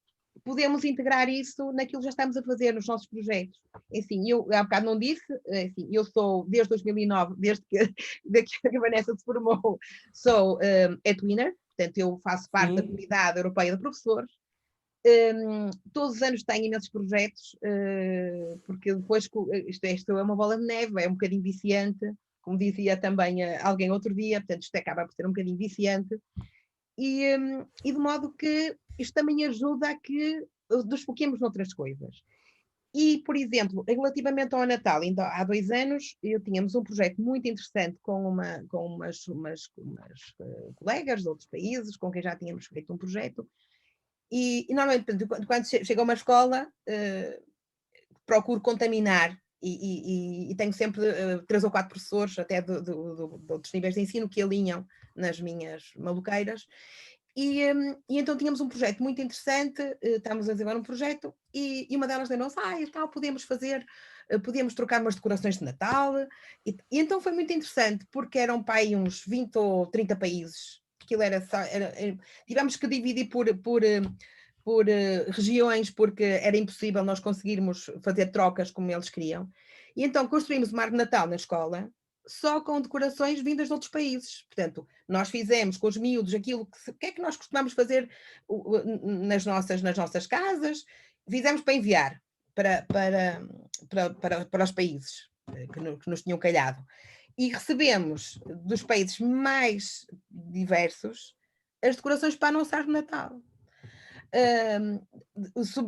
podemos integrar isso naquilo que já estamos a fazer nos nossos projetos. Assim, eu há bocado não disse, assim, eu sou desde 2009, desde que a Vanessa se formou, sou EdWinner, portanto eu faço parte da Sim. Comunidade Europeia de Professores, Todos os anos tenho imensos projetos, porque depois isto é uma bola de neve, é um bocadinho viciante, como dizia também alguém outro dia, portanto isto acaba por ser um bocadinho viciante, e de modo que isto também ajuda a que nos foquemos noutras coisas. E, por exemplo, relativamente ao Natal, ainda há 2 anos, tínhamos um projeto muito interessante com umas colegas de outros países, com quem já tínhamos feito um projeto, e normalmente, quando chega a uma escola, procuro contaminar e tenho sempre 3 ou 4 professores, até de outros níveis de ensino, que alinham nas minhas maluqueiras. E então tínhamos um projeto muito interessante, estávamos a desenvolver um projeto, e uma delas lembrou-se, tal, podíamos trocar umas decorações de Natal, e então foi muito interessante, porque eram para aí uns 20 ou 30 países, aquilo tivemos que dividir por regiões, porque era impossível nós conseguirmos fazer trocas como eles queriam, e então construímos uma árvore de Natal na escola, só com decorações vindas de outros países. Portanto, nós fizemos com os miúdos aquilo que é que nós costumamos fazer nas nossas casas, fizemos para enviar para os países que nos tinham calhado. E recebemos dos países mais diversos as decorações para a nossa árvore de Natal.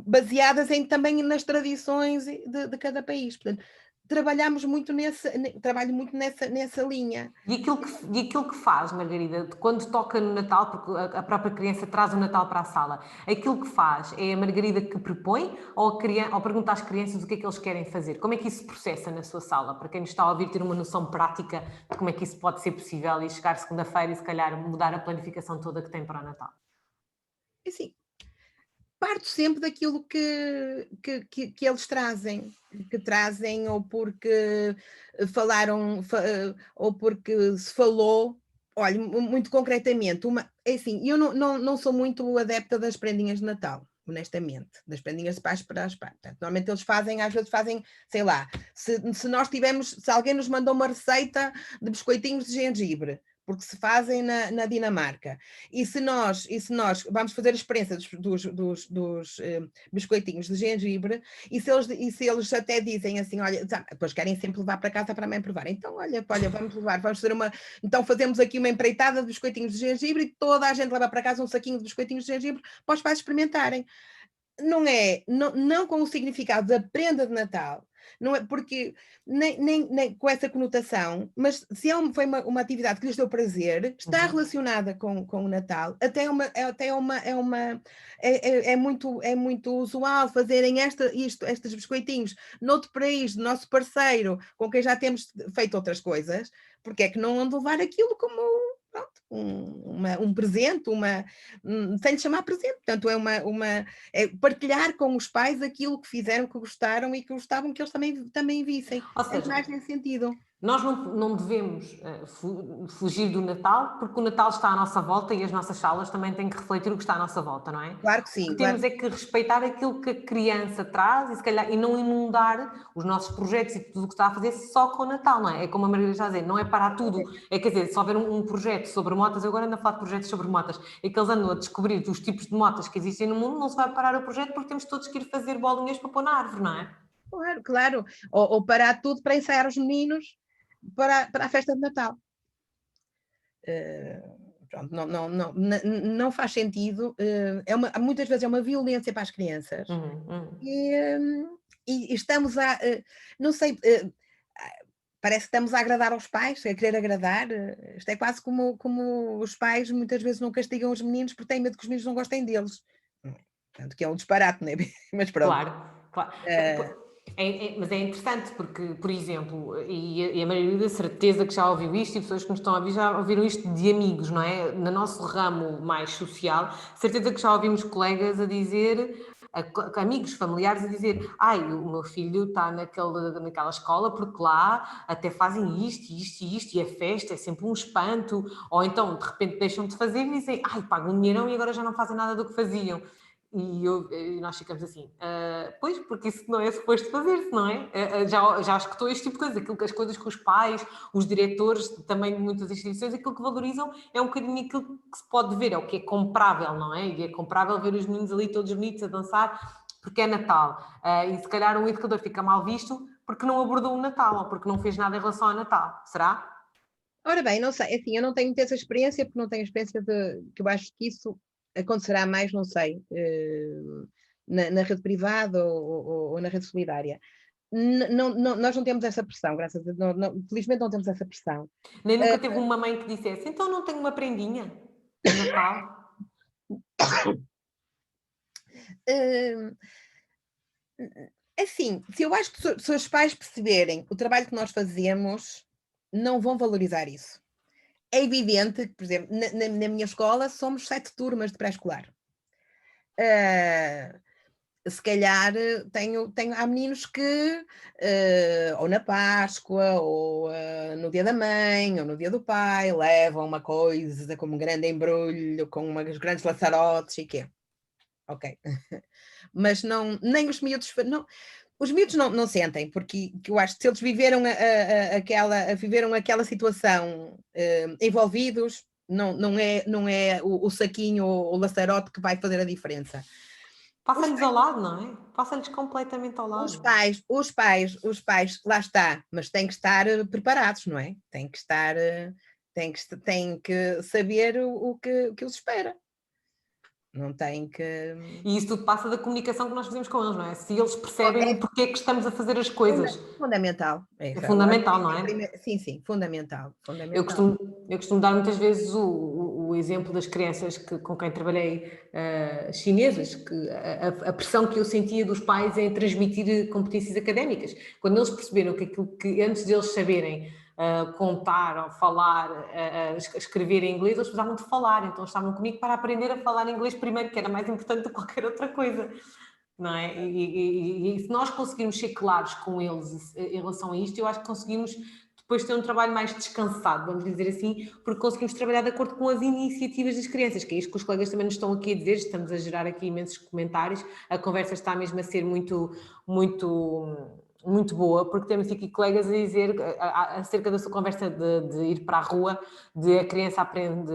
Baseadas também nas tradições de cada país. Portanto, trabalho muito nessa linha. E aquilo que faz, Margarida, quando toca no Natal, porque a própria criança traz o Natal para a sala, aquilo que faz é a Margarida que propõe ou pergunta às crianças o que é que eles querem fazer? Como é que isso se processa na sua sala? Para quem nos está a ouvir ter uma noção prática de como é que isso pode ser possível e chegar segunda-feira e se calhar mudar a planificação toda que tem para o Natal. Assim, parto sempre daquilo que eles trazem, ou porque falaram, ou porque se falou. Olha, muito concretamente, é assim, eu não sou muito adepta das prendinhas de Natal, honestamente, das prendinhas de paz para as pais. Normalmente eles às vezes fazem, sei lá, se alguém nos mandou uma receita de biscoitinhos de gengibre, porque se fazem na Dinamarca. E se nós vamos fazer a experiência dos biscoitinhos de gengibre, e se eles até dizem assim, olha, depois querem sempre levar para casa para a mãe provar. Então, olha, vamos levar, então fazemos aqui uma empreitada de biscoitinhos de gengibre e toda a gente leva para casa um saquinho de biscoitinhos de gengibre para os pais experimentarem. Não com o significado da prenda de Natal, não é porque nem com essa conotação, mas se foi uma atividade que lhes deu prazer, está relacionada com o Natal, é muito usual fazerem estes biscoitinhos noutro país, do nosso parceiro, com quem já temos feito outras coisas, porque é que não vão levar aquilo como um presente, sem lhe chamar presente, portanto é partilhar com os pais aquilo que fizeram, que gostaram e que gostavam que eles também vissem. Ou seja, mais nesse sentido. Nós não devemos fugir do Natal, porque o Natal está à nossa volta e as nossas salas também têm que refletir o que está à nossa volta, não é? Claro que sim. O que temos é que respeitar aquilo que a criança traz e, se calhar, e não inundar os nossos projetos e tudo o que está a fazer só com o Natal, não é? É como a Margarida está a dizer, não é parar tudo. É, quer dizer, se houver um projeto sobre motas, eu agora ando a falar de projetos sobre motas, é que eles andam a descobrir os tipos de motas que existem no mundo, não se vai parar o projeto porque temos todos que ir fazer bolinhas para pôr na árvore, não é? Claro. Ou parar tudo para ensaiar os meninos para a festa de Natal. Pronto, não faz sentido. Muitas vezes é uma violência para as crianças. E estamos não sei, parece que estamos a agradar aos pais, a querer agradar. Isto é quase como os pais muitas vezes não castigam os meninos porque têm medo que os meninos não gostem deles. Portanto, que é um disparate, não é? Mas pronto. Claro. Mas é interessante porque, por exemplo, e a maioria da certeza que já ouviu isto e pessoas que nos estão a ouvir já ouviram isto de amigos, não é? No nosso ramo mais social, certeza que já ouvimos colegas a dizer, amigos, familiares a dizer, o meu filho está naquela escola porque lá até fazem isto e a festa é sempre um espanto, ou então de repente deixam de fazer e dizem, pagam um dinheirão e agora já não fazem nada do que faziam. E nós ficamos assim, pois, porque isso não é suposto fazer-se, não é? Já escutou este tipo de coisa, aquilo que as coisas que os pais, os diretores também de muitas instituições, aquilo que valorizam é um bocadinho aquilo que se pode ver, é o que é comprável, não é? E é comprável ver os meninos ali todos bonitos a dançar, porque é Natal. E se calhar um educador fica mal visto porque não abordou o Natal, ou porque não fez nada em relação ao Natal, será? Ora bem, não sei, assim, eu não tenho essa experiência, porque não tenho experiência que eu acho que isso acontecerá mais, não sei, na rede privada ou na rede solidária. Nós não temos essa pressão, graças a Deus, felizmente não temos essa pressão. Nem nunca teve uma mãe que dissesse, então não tenho uma prendinha de Natal? Uh, assim, se eu acho que se os pais perceberem o trabalho que nós fazemos, não vão valorizar isso. É evidente que, por exemplo, na minha escola somos 7 turmas de pré-escolar. Se calhar há meninos que ou na Páscoa, ou no dia da mãe, ou no dia do pai, levam uma coisa como um grande embrulho, com umas grandes laçarotes e quê. Ok. Mas não, nem os miúdos, não, os miúdos não sentem, porque eu acho que se eles viveram aquela situação envolvidos, não é o saquinho ou o laçarote que vai fazer a diferença. Passa-lhes ao lado, não é? Passa-lhes completamente ao lado. Os pais, lá está, mas têm que estar preparados, não é? Têm que saber o que os espera. Não têm que. E isso tudo passa da comunicação que nós fazemos com eles, não é? Se eles percebem o porquê que estamos a fazer as coisas. Fundamental. É fundamental, não é? Sim, fundamental. Eu costumo dar muitas vezes o exemplo das crianças com quem trabalhei, chinesas, que a pressão que eu sentia dos pais em transmitir competências académicas. Quando eles perceberam que aquilo que antes deles saberem contar, ou falar, escrever em inglês, eles precisavam de falar, então eles estavam comigo para aprender a falar inglês primeiro, que era mais importante do que qualquer outra coisa. Não é? E se nós conseguirmos ser claros com eles em relação a isto, eu acho que conseguimos depois ter um trabalho mais descansado, vamos dizer assim, porque conseguimos trabalhar de acordo com as iniciativas das crianças, que é isto que os colegas também nos estão aqui a dizer, estamos a gerar aqui imensos comentários, a conversa está mesmo a ser muito, muito, muito boa, porque temos aqui colegas a dizer acerca da sua conversa de ir para a rua, de a criança aprende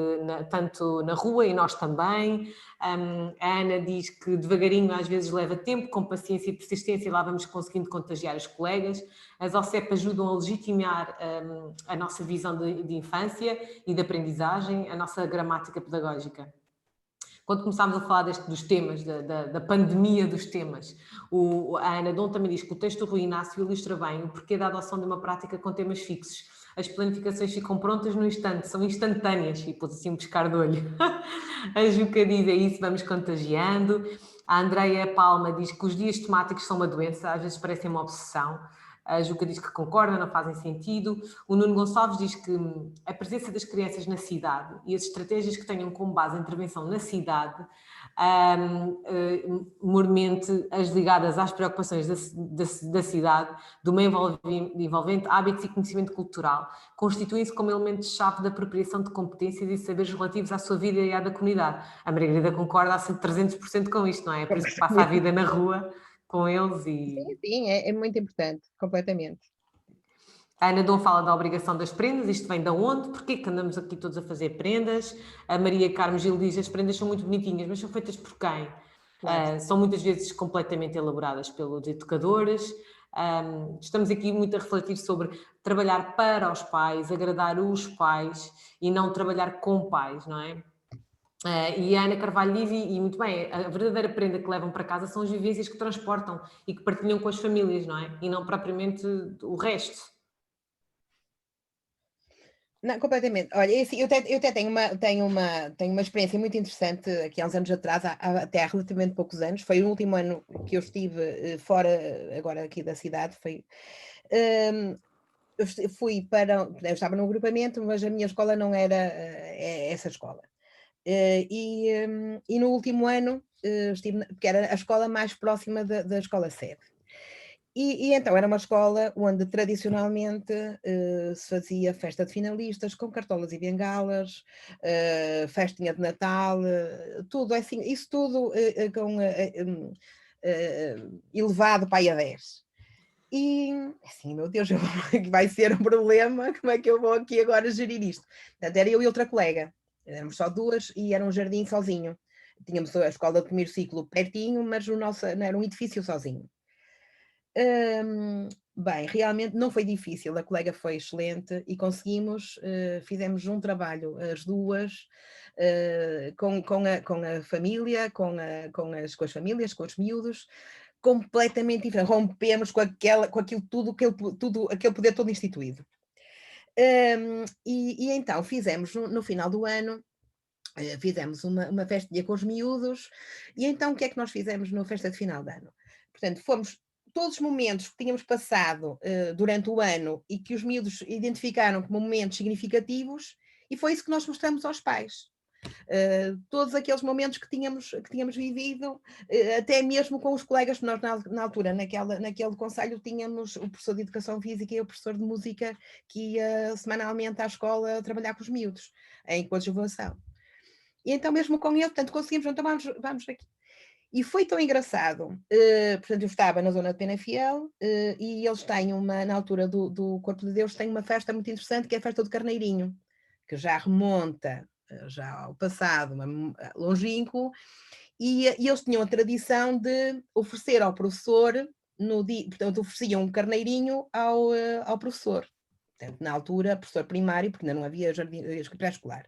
tanto na rua e nós também. A Ana diz que devagarinho às vezes leva tempo, com paciência e persistência lá vamos conseguindo contagiar os colegas. As OCEP ajudam a legitimar a nossa visão de infância e de aprendizagem, a nossa gramática pedagógica. Quando começámos a falar dos temas, da pandemia dos temas, a Ana Dom também diz que o texto do Rui Inácio ilustra bem o porquê da adoção de uma prática com temas fixos. As planificações ficam prontas no instante, são instantâneas, e pôs assim um pescar de olho. A Juca diz, é isso, vamos contagiando. A Andreia Palma diz que os dias temáticos são uma doença, às vezes parecem uma obsessão. A Juca diz que concorda, não fazem sentido. O Nuno Gonçalves diz que a presença das crianças na cidade e as estratégias que tenham como base a intervenção na cidade, mormente as ligadas às preocupações da cidade, do meio envolvente, hábitos e conhecimento cultural, constituem-se como elementos-chave da apropriação de competências e saberes relativos à sua vida e à da comunidade. A Margarida concorda a 300% com isto, não é? É por isso que passa a vida na rua com eles e... Sim, é muito importante, completamente. A Ana Dom fala da obrigação das prendas, isto vem de onde? Porquê que andamos aqui todos a fazer prendas? A Maria Carmo Gil diz as prendas são muito bonitinhas, mas são feitas por quem? Claro. São muitas vezes completamente elaboradas pelos educadores. Estamos aqui muito a refletir sobre trabalhar para os pais, agradar os pais e não trabalhar com pais, não é? E a Ana Carvalho diz, e muito bem, a verdadeira prenda que levam para casa são as vivências que transportam e que partilham com as famílias, não é? E não propriamente o resto. Não, completamente. Olha, assim, eu até tenho uma experiência muito interessante aqui há uns anos atrás, até há relativamente poucos anos. Foi o último ano que eu estive fora, agora aqui da cidade. Eu estava num agrupamento, mas a minha escola não era essa escola. E no último ano estive, porque era a escola mais próxima da escola sede. E então era uma escola onde tradicionalmente se fazia festa de finalistas com cartolas e bengalas, festinha de Natal, tudo assim, isso tudo elevado para aí a 10. E assim, meu Deus, vai ser um problema, como é que eu vou aqui agora gerir isto? Portanto, era eu e outra colega, éramos só duas e era um jardim sozinho. Tínhamos a escola de primeiro ciclo pertinho, mas o nosso não era um edifício sozinho. Bem, realmente não foi difícil, a colega foi excelente e conseguimos, fizemos um trabalho as duas, com a família, com as famílias, com os miúdos, completamente diferente, rompemos com aquilo tudo, aquele poder todo instituído. E então fizemos no final do ano, fizemos uma festinha com os miúdos, e então o que é que nós fizemos na festa de final de ano? Portanto, fomos todos os momentos que tínhamos passado durante o ano e que os miúdos identificaram como momentos significativos, e foi isso que nós mostramos aos pais. Todos aqueles momentos que tínhamos vivido, até mesmo com os colegas que nós na altura, naquele conselho, tínhamos o professor de Educação Física e o professor de Música que ia semanalmente à escola trabalhar com os miúdos, em coadjuvação. E então mesmo com ele, portanto, conseguimos, então vamos aqui. E foi tão engraçado, portanto, eu estava na zona de Penafiel, e eles têm na altura do Corpo de Deus, têm uma festa muito interessante, que é a festa do Carneirinho, que já remonta já ao passado, longínquo, e eles tinham a tradição de oferecer ao professor, no dia, portanto, ofereciam um carneirinho ao professor. Portanto, na altura, professor primário, porque ainda não havia jardim pré-escolar.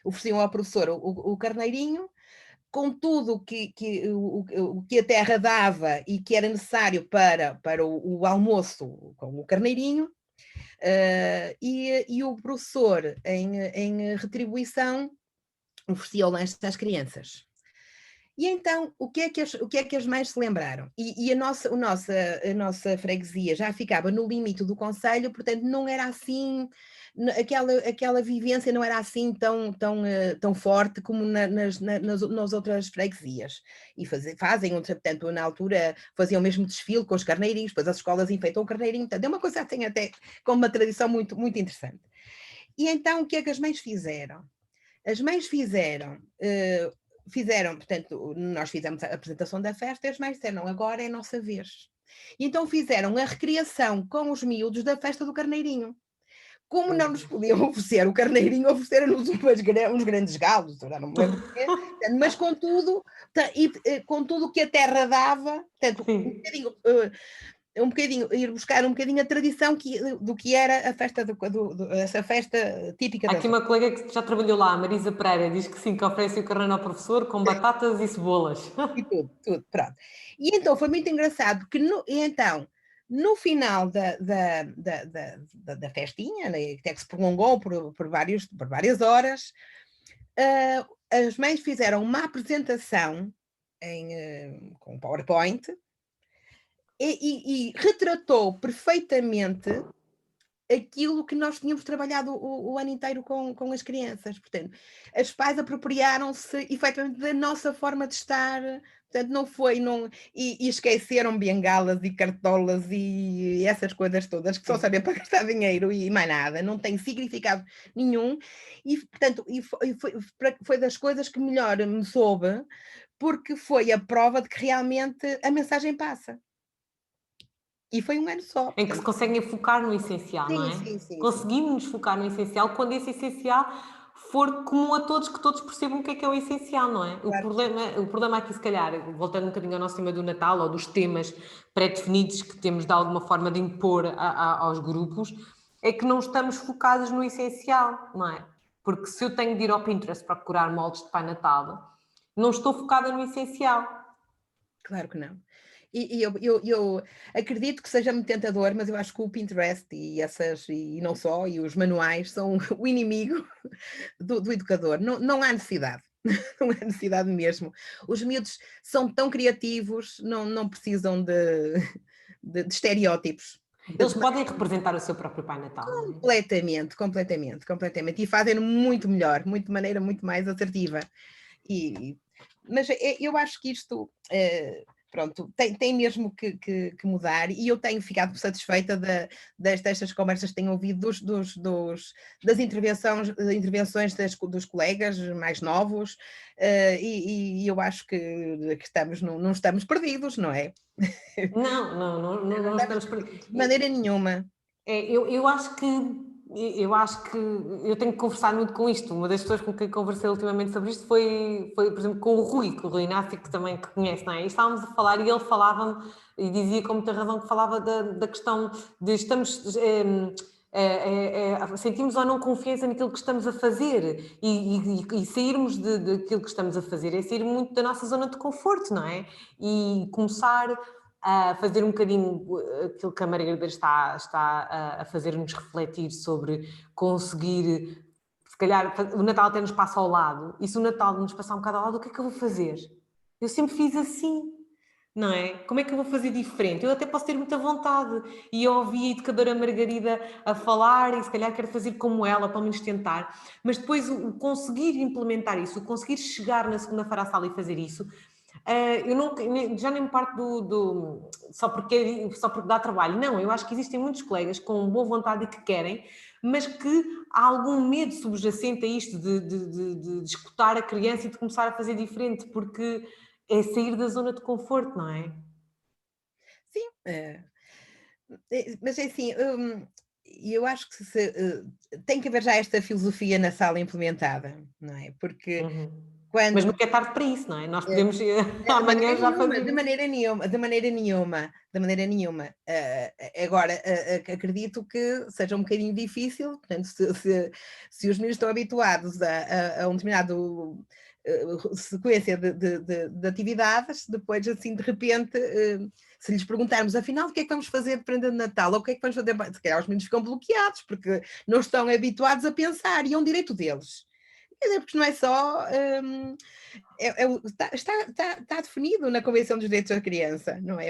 Ofereciam ao professor o carneirinho, com tudo o que a terra dava e que era necessário para o almoço com o carneirinho, e o professor, em retribuição, oferecia o lanche às crianças. E então, o que é que as mães se lembraram? E a nossa freguesia já ficava no limite do concelho, portanto não era assim, aquela vivência não era assim tão forte como nas outras freguesias. E fazem, portanto, na altura faziam o mesmo desfile com os carneirinhos, depois as escolas enfeitam o carneirinho, portanto é uma coisa assim até com uma tradição muito, muito interessante. E então, o que é que as mães fizeram? As mães fizeram, portanto, nós fizemos a apresentação da festa e as mães disseram, agora é a nossa vez. E então fizeram a recriação com os miúdos da festa do Carneirinho. Como não nos podiam oferecer o Carneirinho, ofereceram-nos uns grandes galos, já não me lembro o quê, mas com tudo o que a terra dava, portanto, um bocadinho, ir buscar um bocadinho a tradição do que era a festa, essa festa típica Há da aqui zona. uma colega que já trabalhou lá, a Marisa Pereira, diz que sim, que oferece o carneiro ao professor com batatas e cebolas. E tudo, pronto. E então foi muito engraçado, porque no final da festinha, né, até que se prolongou por várias horas, as mães fizeram uma apresentação com PowerPoint e retratou perfeitamente aquilo que nós tínhamos trabalhado o ano inteiro com as crianças. Portanto, os pais apropriaram-se efetivamente da nossa forma de estar, portanto, e esqueceram bengalas e cartolas e essas coisas todas que só sabem para gastar dinheiro e mais nada, não tem significado nenhum, e portanto, foi das coisas que melhor me soube, porque foi a prova de que realmente a mensagem passa. E foi um ano só. Em que se conseguem focar no essencial, não Sim, é? sim, sim, sim. Conseguimos focar no essencial quando esse essencial for comum a todos, que todos percebam o que é o essencial, não é? Claro. O problema aqui, se calhar, voltando um bocadinho ao nosso tema do Natal ou dos temas pré-definidos que temos de alguma forma de impor aos grupos, é que não estamos focados no essencial, não é? Porque se eu tenho de ir ao Pinterest procurar moldes de Pai Natal, não estou focada no essencial. Claro que não. E eu acredito que seja muito tentador, mas eu acho que o Pinterest e não só, e os manuais são o inimigo do educador. Não há necessidade, não há necessidade mesmo. Os miúdos são tão criativos, não precisam de estereótipos. Eles podem representar o seu próprio Pai Natal, não é? Completamente. E fazem muito melhor, de maneira muito mais assertiva. Mas eu acho que isto pronto, tem mesmo que mudar, e eu tenho ficado satisfeita destas conversas que tenho ouvido das intervenções dos colegas mais novos, e eu acho que estamos, não estamos perdidos, não é? Não, não, não, não, Não não estamos estamos. perdidos de maneira nenhuma. Eu acho que eu tenho conversado muito com isto. Uma das pessoas com quem conversei ultimamente sobre isto foi, por exemplo, com com o Rui Inácio, que também conhece, não é? E estávamos a falar e ele falava-me e dizia com muita razão que falava da questão de estamos. Sentimos ou não confiança naquilo que estamos a fazer e sairmos daquilo que estamos a fazer é sair muito da nossa zona de conforto, não é? E começar a fazer um bocadinho aquilo que a Margarida está a fazer-nos refletir sobre conseguir, se calhar o Natal até nos passa ao lado, e se o Natal nos passar um bocado ao lado, o que é que eu vou fazer? Eu sempre fiz assim, não é? Como é que eu vou fazer diferente? Eu até posso ter muita vontade, e eu ouvi a educadora Margarida a falar, e se calhar quero fazer como ela, pelo menos tentar, mas depois o conseguir implementar isso, o conseguir chegar na segunda-feira à sala e fazer isso, eu não, já nem me parto só porque dá trabalho. Não, eu acho que existem muitos colegas com boa vontade e que querem, mas que há algum medo subjacente a isto de escutar a criança e de começar a fazer diferente, porque é sair da zona de conforto, não é? Sim, mas é assim, eu acho que tem que haver já esta filosofia na sala implementada, não é? Porque Uhum. Mas quando nunca é tarde para isso, não é? Nós eh, podemos de maneira amanhã já nenhuma, fazer de isso. maneira nenhuma, de maneira nenhuma, de maneira nenhuma. Agora, acredito que seja um bocadinho difícil, portanto, se os meninos estão habituados a um determinado sequência de atividades, depois assim de repente, se lhes perguntarmos afinal o que é que vamos fazer de prenda de Natal, ou o que é que vamos fazer, se calhar os meninos ficam bloqueados, porque não estão habituados a pensar, e é um direito deles. Quer dizer, porque não é só. Está definido na Convenção dos Direitos da Criança, não é?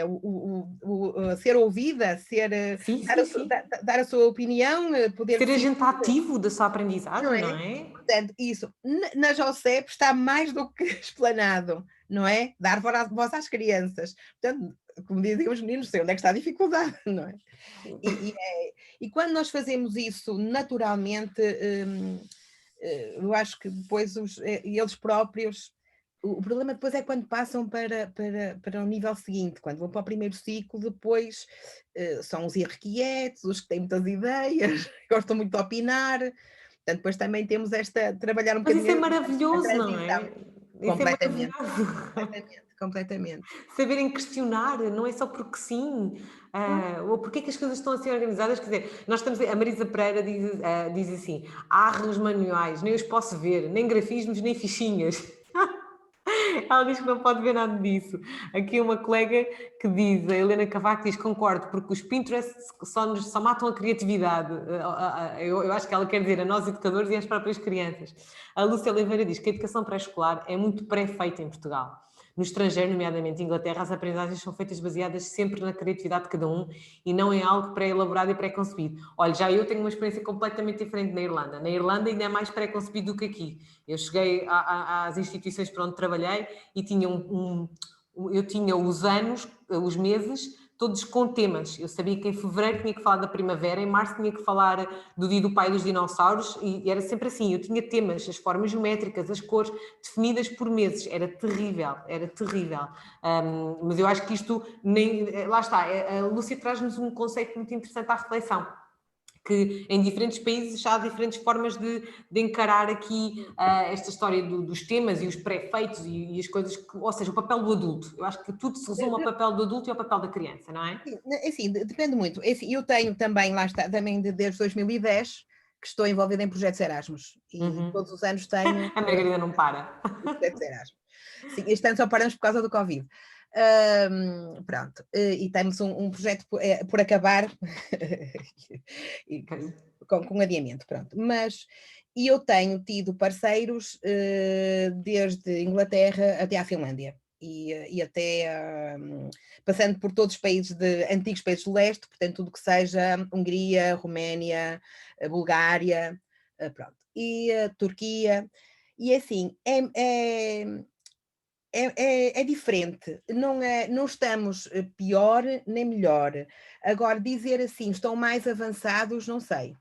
Ser ouvida, Sim, sim, sim. dar a sua opinião, poder Ser decidir, agente ativo da sua não aprendizagem, não é? é? Portanto, isso na JOCEP está mais do que explanado, não é? Dar voz às crianças. Portanto, como dizem os meninos, sei onde é que está a dificuldade, não é? E quando nós fazemos isso naturalmente, eu acho que depois eles próprios. O problema depois é quando passam para o nível seguinte, quando vão para o primeiro ciclo, depois são os irrequietos, os que têm muitas ideias, gostam muito de opinar. Portanto, depois também temos trabalhar um Mas isso é bocadinho a maravilhoso, não transição. é? Isso é Completamente, maravilhoso. completamente, completamente. Saberem questionar, não é só porque sim, ou porque é que as coisas estão a ser organizadas. Quer dizer, nós estamos, a Marisa Pereira diz assim: há arros manuais, nem os posso ver, nem grafismos, nem fichinhas. Ela diz que não pode ver nada disso. Aqui uma colega que diz, a Helena Cavaco diz, concordo, porque os Pinterest só matam a criatividade. Eu acho que ela quer dizer a nós educadores e às próprias crianças. A Lúcia Oliveira diz que a educação pré-escolar é muito pré-feita em Portugal. No estrangeiro, nomeadamente Inglaterra, as aprendizagens são feitas baseadas sempre na criatividade de cada um e não em algo pré-elaborado e pré-concebido. Olha, já eu tenho uma experiência completamente diferente na Irlanda. Na Irlanda ainda é mais pré-concebido do que aqui. Eu cheguei às instituições por onde trabalhei e tinha eu tinha os anos, os meses, todos com temas. Eu sabia que em fevereiro tinha que falar da primavera, em março tinha que falar do dia do pai dos dinossauros, e era sempre assim. Eu tinha temas, as formas geométricas, as cores, definidas por meses. Era terrível, era terrível. Mas eu acho que isto, nem, lá está, a Lúcia traz-nos um conceito muito interessante à reflexão, que em diferentes países já há diferentes formas de encarar aqui esta história dos temas e os pré-feitos e as coisas, ou seja, o papel do adulto. Eu acho que tudo se resume ao papel do adulto e ao papel da criança, não é? Assim, depende muito. Assim, eu tenho também, lá está, também desde 2010, que estou envolvida em projetos Erasmus. E Uhum. todos os anos tenho A Margarida não para. projetos Erasmus. Sim, este ano só paramos por causa do Covid. Pronto, e temos um projeto por acabar e Okay. com adiamento, pronto. Mas eu tenho tido parceiros desde Inglaterra até à Finlândia. E até passando por todos os países antigos países do leste, portanto, tudo que seja Hungria, Roménia, Bulgária, pronto, e Turquia, e assim, é diferente, não estamos pior nem melhor. Agora, dizer assim, estão mais avançados, não sei.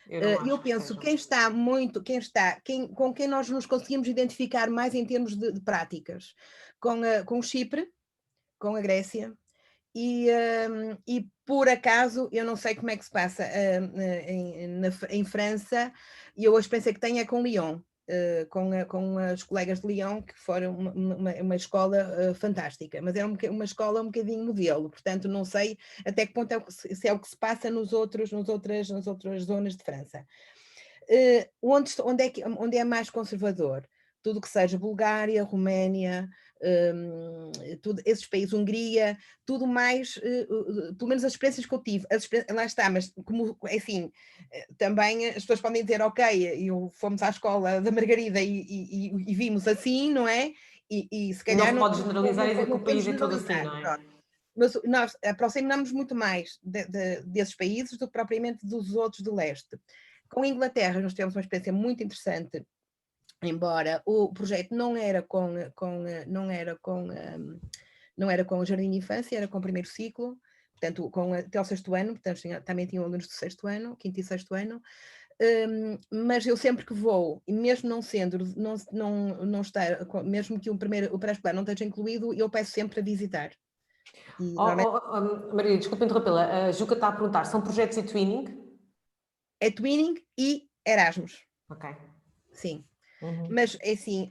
Eu não Eu acho que penso estejam. quem está muito, com quem nós nos conseguimos identificar mais em termos de práticas, com Chipre, com a Grécia, e por acaso, eu não sei como é que se passa em França, e eu a experiência que tenho é com Lyon. Com as colegas de Lyon, que foram uma escola fantástica, mas era uma escola um bocadinho modelo, portanto não sei até que ponto se é o que se passa nas outras zonas de França. Onde é mais conservador? Tudo que seja Bulgária, Roménia, esses países, Hungria, tudo mais, pelo menos as experiências que eu tive, lá está, mas como assim, também as pessoas podem dizer, ok, fomos à escola da Margarida e vimos assim, não é? E se calhar Não se pode generalizar e dizer que não o podemos país é todo assim, generalizar, não é? pronto. Mas nós aproximamos muito mais desses países do que propriamente dos outros do leste. Com a Inglaterra, nós tivemos uma experiência muito interessante, embora o projeto não era com o jardim de infância, era com o primeiro ciclo, portanto, até ao sexto ano, portanto, também tinham alunos do sexto ano, quinto e sexto ano, mas eu sempre que vou, e mesmo não sendo, não estar, mesmo que o pré-escolar não esteja incluído, eu peço sempre a visitar. E, normalmente, Maria, desculpa interrompê-la. A Juca está a perguntar, são projetos e twinning? é Twinning e Erasmus. Ok. Sim. Uhum. Mas é assim,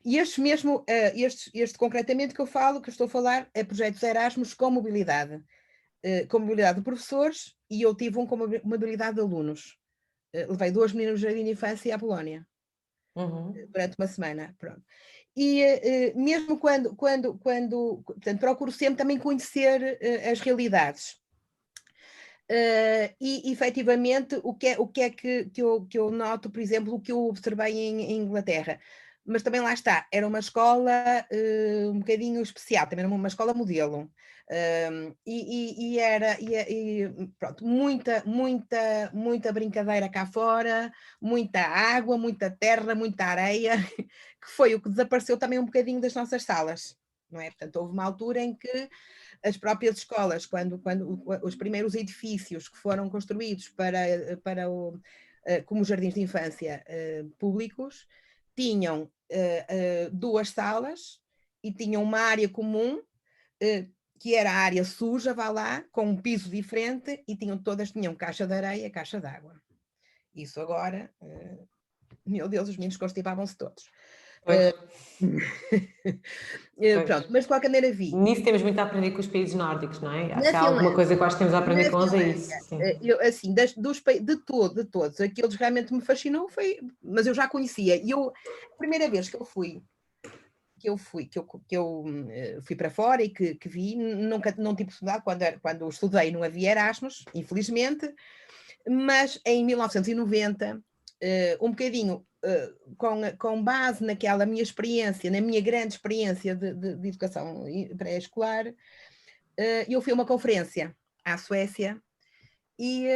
e este concretamente que eu estou a falar, é projetos Erasmus com mobilidade de professores, e eu tive um com mobilidade de alunos. Levei 2 meninas do jardim de infância à Polónia, Uhum. durante uma semana, pronto. E mesmo portanto, procuro sempre também conhecer as realidades. E efetivamente, o que é que eu noto, por exemplo, o que eu observei em Inglaterra, mas também lá está, era uma escola um bocadinho especial, também era uma escola modelo, pronto, muita brincadeira cá fora, muita água, muita terra, muita areia, que foi o que desapareceu também um bocadinho das nossas salas, não é? Portanto, houve uma altura em que as próprias escolas, quando os primeiros edifícios que foram construídos como jardins de infância públicos, tinham 2 salas e tinham uma área comum, que era a área suja, vá lá, com um piso diferente, e tinham caixa de areia, caixa de água. Isso agora, meu Deus, os meninos constipavam-se todos. Pois. Pois. Pronto, mas de qualquer maneira Nisso temos muito a aprender com os países nórdicos, não é? na Se há alguma coisa Finlândia, que eu acho que temos a aprender na com eles é Finlândia, isso, sim. assim, de todos, aqueles que realmente me fascinou foi, mas eu já conhecia, e a primeira vez que eu fui para fora e que vi, nunca não tive possibilidade, quando estudei não havia Erasmus, infelizmente, mas em 1990, um bocadinho com base naquela minha experiência, na minha grande experiência de educação pré-escolar, eu fui a uma conferência à Suécia, e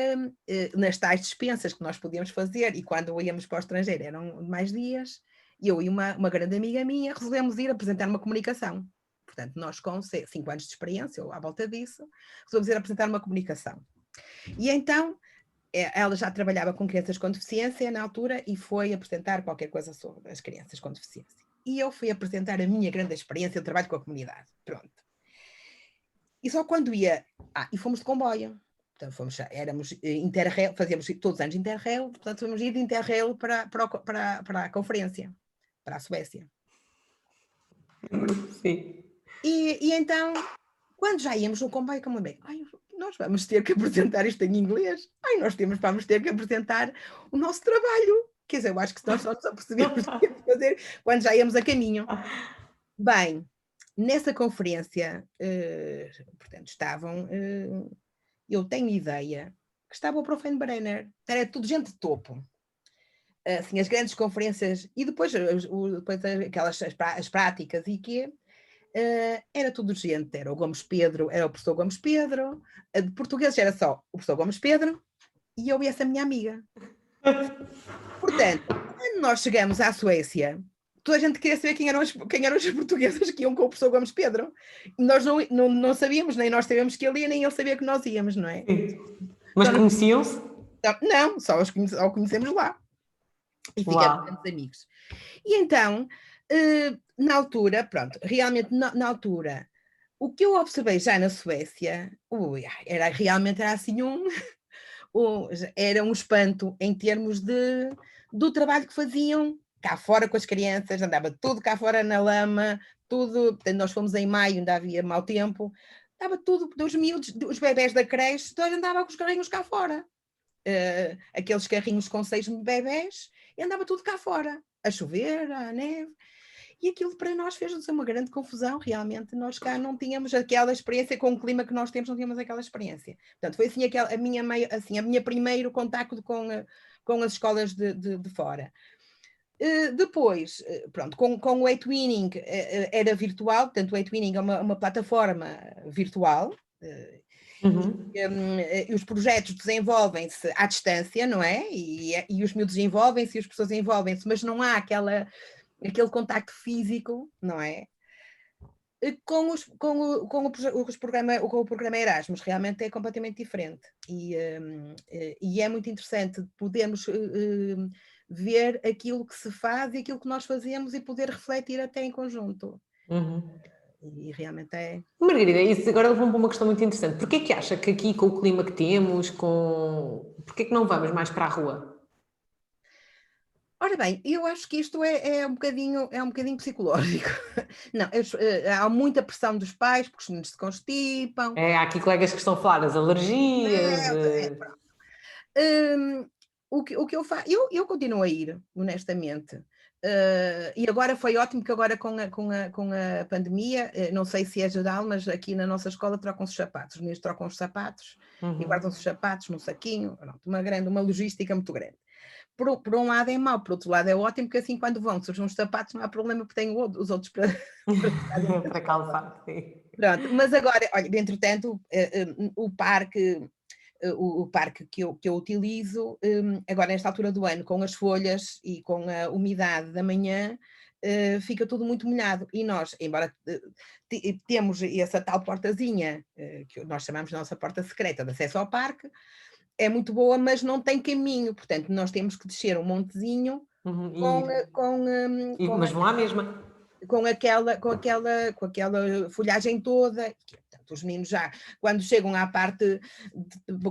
nas tais dispensas que nós podíamos fazer, e quando íamos para o estrangeiro eram mais dias, e eu e uma grande amiga minha resolvemos ir apresentar uma comunicação. Portanto, nós com 5 anos de experiência, ou à volta disso, resolvemos ir apresentar uma comunicação. E então, ela já trabalhava com crianças com deficiência na altura e foi apresentar qualquer coisa sobre as crianças com deficiência. E eu fui apresentar a minha grande experiência de trabalho com a comunidade. Pronto. E só quando ia... e fomos de comboio. Portanto, éramos Interrail, fazíamos todos os anos Interrail, portanto, fomos ir de Interrail para a conferência, para a Suécia. Sim. E então, quando já íamos no comboio, como bem, nós vamos ter que apresentar isto em inglês, vamos ter que apresentar o nosso trabalho. Quer dizer, eu acho que se nós só nos apercebemos de fazer quando já íamos a caminho. Bem, nessa conferência, portanto, estavam, eu tenho ideia, que estava o Prof. Brenner, era tudo gente de topo. Assim, as grandes conferências, e depois aquelas as práticas e quê, era tudo gente, era o Gomes Pedro, era o professor Gomes Pedro, de português era só o professor Gomes Pedro, e eu e essa minha amiga. Portanto, quando nós chegamos à Suécia, toda a gente queria saber quem eram as portuguesas que iam com o professor Gomes Pedro. Nós não sabíamos, nem nós sabíamos que ele ia, nem ele sabia que nós íamos, não é? Sim. Mas Então, conheciam-se? não, só o conhecemos lá. E ficamos Uau! grandes amigos. E então, na altura, pronto, realmente na altura, o que eu observei já na Suécia, realmente era assim era um espanto em termos do trabalho que faziam cá fora com as crianças, andava tudo cá fora na lama, tudo, portanto, nós fomos em maio, ainda havia mau tempo, estava tudo, dos miúdos, os bebés da creche, todos andavam com os carrinhos cá fora. Aqueles carrinhos com 6 bebés, e andava tudo cá fora, a chover, a neve, e aquilo para nós fez-nos uma grande confusão, realmente nós cá não tínhamos aquela experiência com o clima que nós temos, não tínhamos aquela experiência. Portanto, foi assim, a minha primeiro contacto com as escolas de fora. Depois, pronto, com o eTwinning era virtual, portanto o eTwinning é uma plataforma virtual, Uhum. e os projetos desenvolvem-se à distância, não é? E os miúdos envolvem-se e as pessoas envolvem-se, mas não há aquele contacto físico, não é? Com o programa Erasmus, realmente é completamente diferente. E é muito interessante podermos ver aquilo que se faz e aquilo que nós fazemos e poder refletir até em conjunto. Uhum. E realmente é. Margarida, isso agora levou-me para uma questão muito interessante. Porquê que acha que aqui, com o clima que temos, porquê que não vamos mais para a rua? Ora bem, eu acho que isto é um bocadinho psicológico. Não, há muita pressão dos pais, porque os meninos se constipam. Há aqui colegas que estão a falar das alergias. Pronto. O que eu faço, eu continuo a ir, honestamente. E agora foi ótimo que agora com a pandemia, não sei se é geral, mas aqui na nossa escola trocam-se os sapatos, os meninos trocam os sapatos e guardam-se os sapatos num saquinho, pronto, uma logística muito grande. Por um lado é mau, por outro lado é ótimo, porque assim quando vão surgem os sapatos não há problema, porque têm os outros para estar dentro da Para escola. calçar, sim. Pronto, mas agora, olha, entretanto, o parque que eu utilizo, agora nesta altura do ano, com as folhas e com a umidade da manhã, fica tudo muito molhado. E nós, embora temos essa tal portazinha, que nós chamamos de nossa porta secreta de acesso ao parque, é muito boa, mas não tem caminho, portanto, nós temos que descer um montezinho Uhum, mas vão à mesma. com aquela folhagem toda. Portanto, os meninos já, quando chegam à parte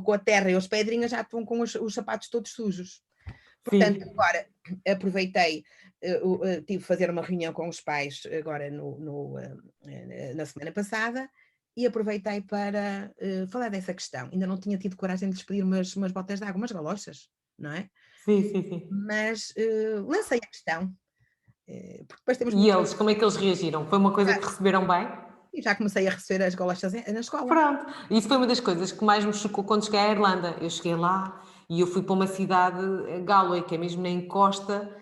com a terra e as pedrinhas, já estão com os sapatos todos sujos. Portanto, Sim. agora aproveitei, tive de fazer uma reunião com os pais agora na semana passada e aproveitei para falar dessa questão. Ainda não tinha tido coragem de lhes pedir umas botas de água, umas galochas, não é? Sim, sim, sim. Mas lancei a questão, porque depois temos E muitos. eles, como é que eles reagiram? Foi uma coisa que receberam bem? E já comecei a receber as galochas na escola. Pronto. Isso foi uma das coisas que mais me chocou quando cheguei à Irlanda. Eu cheguei lá e eu fui para uma cidade, Galway, que é mesmo na encosta,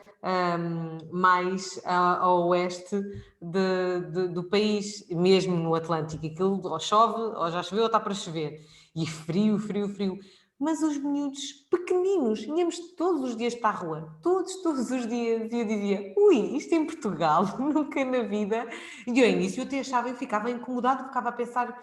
mais ao oeste do país, mesmo no Atlântico. Aquilo ou chove, ou já choveu, ou está para chover. E frio, frio, frio. Mas os miúdos pequeninos, íamos todos os dias para a rua, todos os dias, e eu dizia, ui, isto em Portugal, nunca na vida. E eu, ao início, eu até achava, eu ficava incomodado, ficava a pensar,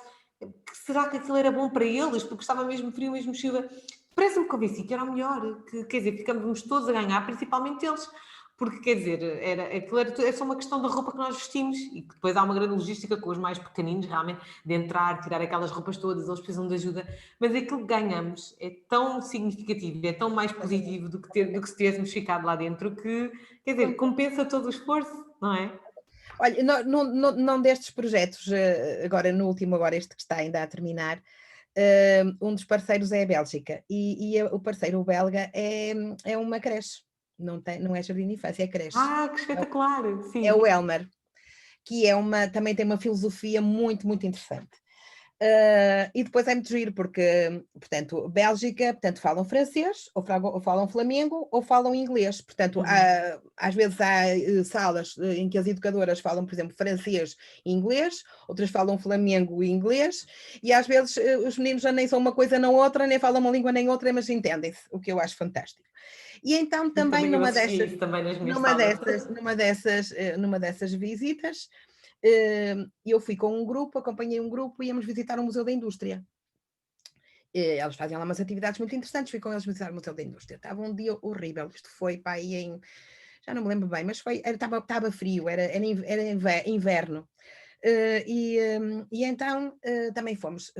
será que aquilo era bom para eles? Porque estava mesmo frio, mesmo chuva. Parece-me que convenci que era o melhor, que, quer dizer, ficamos todos a ganhar, principalmente eles. Porque, quer dizer, é só uma questão da roupa que nós vestimos e que depois há uma grande logística com os mais pequeninos, realmente, de entrar, tirar aquelas roupas todas, eles precisam de ajuda. Mas aquilo que ganhamos é tão significativo, é tão mais positivo do que se tivéssemos ficado lá dentro que, quer dizer, compensa todo o esforço, não é? Olha, não destes projetos, agora no último, agora este que está ainda a terminar, um dos parceiros é a Bélgica e o parceiro belga é uma creche, não é jardim de infância, é creche. Ah, que espetacular! É o Sim. Elmer, que também tem uma filosofia muito, muito interessante. E depois é muito giro, porque, portanto, Bélgica, portanto, falam francês, ou falam flamengo, ou falam inglês. Portanto, às vezes há salas em que as educadoras falam, por exemplo, francês e inglês, outras falam flamengo e inglês, e às vezes os meninos já nem são uma coisa nem outra, nem falam uma língua nem outra, mas entendem-se, o que eu acho fantástico. E então também Também eu assisti a isso também nas minhas salas. numa dessas visitas, eu fui com um grupo, acompanhei um grupo e íamos visitar o Museu da Indústria. Eles faziam lá umas atividades muito interessantes, fui com eles visitar o Museu da Indústria. Estava um dia horrível, isto foi para aí em, já não me lembro bem, mas estava frio, era inverno. E então também fomos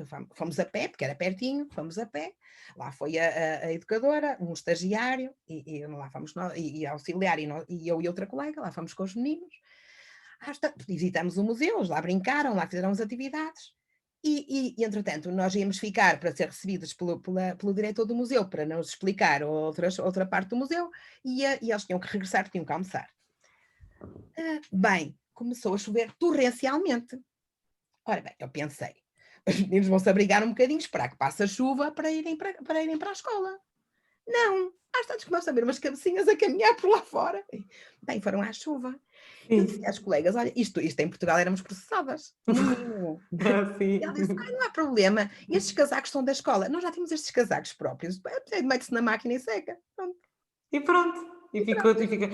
a pé, porque era pertinho, fomos a pé. Lá foi a educadora, um estagiário, e lá fomos nós, e auxiliar, e eu e outra colega, lá fomos com os meninos. Visitamos o museu, eles lá brincaram, lá fizeram as atividades. Entretanto, nós íamos ficar para ser recebidos pelo diretor do museu para nos explicar outra parte do museu, e eles tinham que regressar, tinham que almoçar. Bem, começou a chover torrencialmente. Ora bem, eu pensei, os meninos vão se abrigar um bocadinho, esperar que passe a chuva para irem para a escola. Não, às tantas começam a ver umas cabecinhas a caminhar por lá fora. Bem, foram à chuva. Eu disse às colegas, olha, isto em Portugal éramos processadas, no mínimo. E ela disse, não há problema, estes casacos são da escola. Nós já temos estes casacos próprios, mete-se na máquina e seca. Pronto. E pronto. E fica.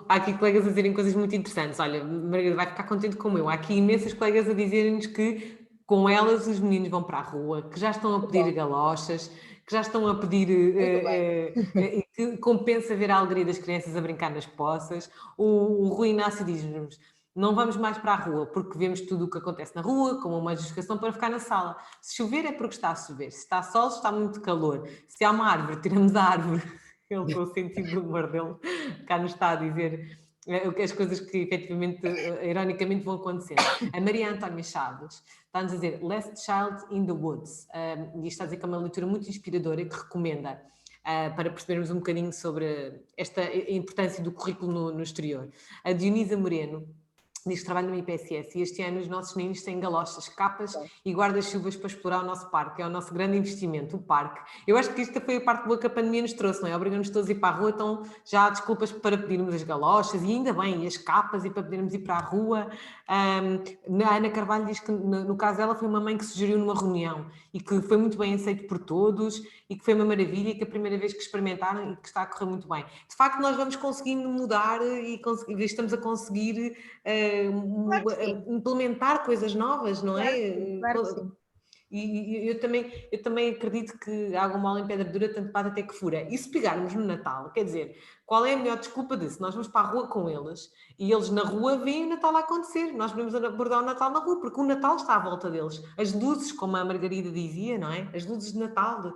Há aqui colegas a dizerem coisas muito interessantes. Olha, Margarida vai ficar contente como eu. Há aqui imensas colegas a dizerem-nos que com elas os meninos vão para a rua, que já estão a pedir galochas, que já estão a pedir que compensa ver a alegria das crianças a brincar nas poças. O Rui Inácio diz-nos: não vamos mais para a rua porque vemos tudo o que acontece na rua como uma justificação para ficar na sala. Se chover é porque está a chover, se está sol está muito calor, se há uma árvore tiramos a árvore. Ele, com o sentido do humor dele, cá nos está a dizer as coisas que efetivamente, ironicamente, vão acontecendo. A Maria Antónia Chaves está-nos a dizer Last Child in the Woods, e está a dizer que é uma leitura muito inspiradora e que recomenda para percebermos um bocadinho sobre esta importância do currículo no exterior. A Dionisa Moreno diz que trabalha no IPSS e este ano os nossos meninos têm galochas, capas e guarda-chuvas para explorar o nosso parque. É o nosso grande investimento, o parque. Eu acho que esta foi a parte boa que a pandemia nos trouxe, não é? Obrigamos todos a ir para a rua, então já há desculpas para pedirmos as galochas e ainda bem, e as capas e para podermos ir para a rua. A Ana Carvalho diz que no caso dela foi uma mãe que sugeriu numa reunião e que foi muito bem aceito por todos e que foi uma maravilha e que a primeira vez que experimentaram e que está a correr muito bem. De facto, nós vamos conseguindo mudar e estamos a conseguir implementar coisas novas, não é? Claro que sim. E eu também acredito que água mole em pedra dura, tanto bate até que fura. E se pegarmos no Natal, quer dizer, qual é a melhor desculpa disso? Nós vamos para a rua com eles e eles na rua veem o Natal a acontecer. Nós podemos abordar o Natal na rua, porque o Natal está à volta deles. As luzes, como a Margarida dizia, não é? As luzes de Natal.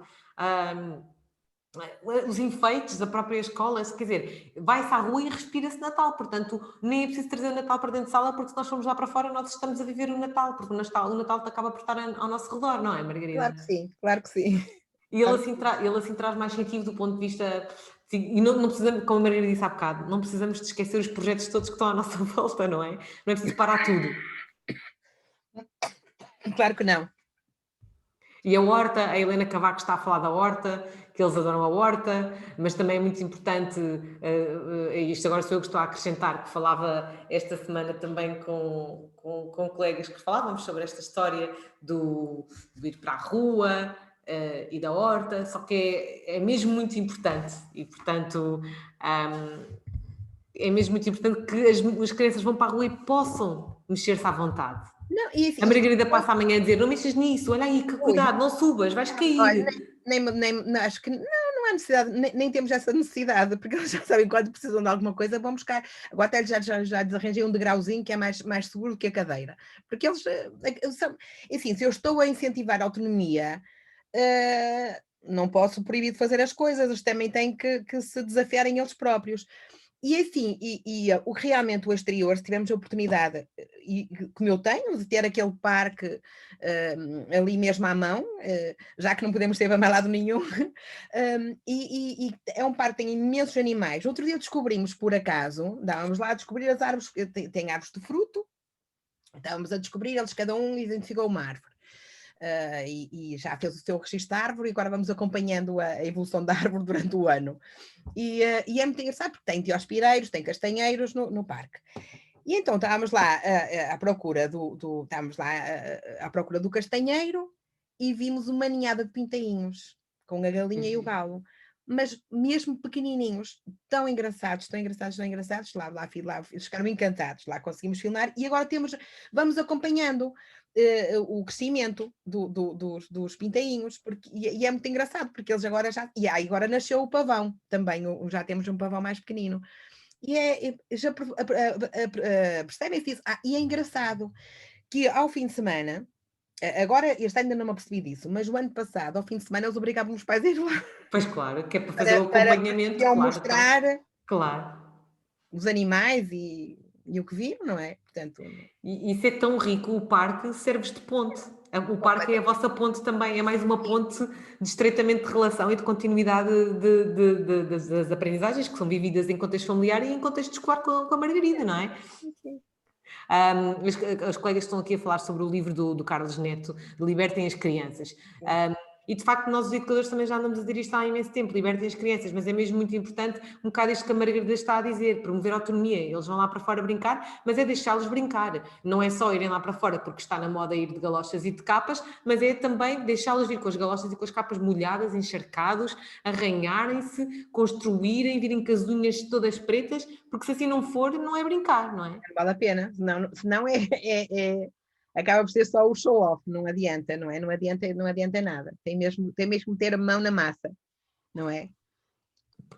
Os enfeites da própria escola, quer dizer, vai-se à rua e respira-se Natal, portanto nem é preciso trazer o Natal para dentro de sala, porque se nós formos lá para fora nós estamos a viver o Natal, porque o Natal acaba por estar ao nosso redor, não é, Margarida? Claro que sim, claro que sim. E ele assim traz mais sentido do ponto de vista, e não precisamos, como a Margarida disse há bocado, não precisamos de esquecer os projetos todos que estão à nossa volta, não é? Não é preciso parar tudo. Claro que não. E a horta, a Helena Cavaco está a falar da horta, que eles adoram a horta, mas também é muito importante, isto agora sou eu que estou a acrescentar, que falava esta semana também com colegas que falávamos sobre esta história do ir para a rua e da horta, só que é mesmo muito importante e, portanto, é mesmo muito importante que as crianças vão para a rua e possam mexer-se à vontade. Não, e assim, A Margarida passa amanhã a dizer: não mexas nisso, olha aí, que cuidado, não subas, vais olha, cair. acho que não há necessidade, nem temos essa necessidade, porque eles já sabem quando precisam de alguma coisa, vão buscar. Agora até já desarranjei um degrauzinho que é mais seguro que a cadeira, porque eles são, enfim, se eu estou a incentivar a autonomia, não posso proibir de fazer as coisas, eles também têm que se desafiarem eles próprios. E assim, realmente o exterior, se tivermos a oportunidade, e como eu tenho, de ter aquele parque ali mesmo à mão, já que não podemos ter a lado nenhum, e é um parque que tem imensos animais. Outro dia descobrimos, por acaso, estávamos lá a descobrir as árvores, tem árvores de fruto, estávamos a descobrir, eles cada um identificou uma árvore. E já fez o seu registro de árvore e agora vamos acompanhando a evolução da árvore durante o ano. E é muito engraçado porque tem diospireiros, tem castanheiros no parque. E então estávamos lá à procura à procura do castanheiro e vimos uma ninhada de pintainhos com a galinha e o galo. mas mesmo pequenininhos, tão engraçados, tão engraçados, tão engraçados, lá, eles ficaram encantados, lá conseguimos filmar, e agora vamos acompanhando o crescimento dos pintainhos, e é muito engraçado, porque eles agora agora nasceu o pavão, também, já temos um pavão mais pequenino, já percebem-se isso, e é engraçado, que ao fim de semana, agora este ano ainda não me apercebi disso, mas o ano passado, ao fim de semana, eles obrigavam os pais a ir lá, Pois claro, que é para fazer o porque acompanhamento, iam claro, então, mostrar claro. os animais e o que viram, não é? Portanto, E isso é tão rico, o parque serve de ponte. O parque é a completamente. vossa ponte também, é mais uma ponte de estreitamento de relação e de continuidade das aprendizagens que são vividas em contexto familiar e em contexto escolar com a Margarida, não é? Sim, sim. As colegas estão aqui a falar sobre o livro do Carlos Neto, de Libertem as Crianças. E de facto, nós os educadores também já andamos a dizer isto há imenso tempo, libertem as crianças, mas é mesmo muito importante um bocado isto que a Margarida está a dizer, promover a autonomia. Eles vão lá para fora brincar, mas é deixá-los brincar. Não é só irem lá para fora porque está na moda ir de galochas e de capas, mas é também deixá-los vir com as galochas e com as capas molhadas, encharcados, arranharem-se, construírem, virem com as unhas todas pretas, porque se assim não for, não é brincar, não é? Não vale a pena, senão acaba por ser só o show-off, não adianta, não é? Não adianta nada. Tem mesmo que ter a mão na massa, não é?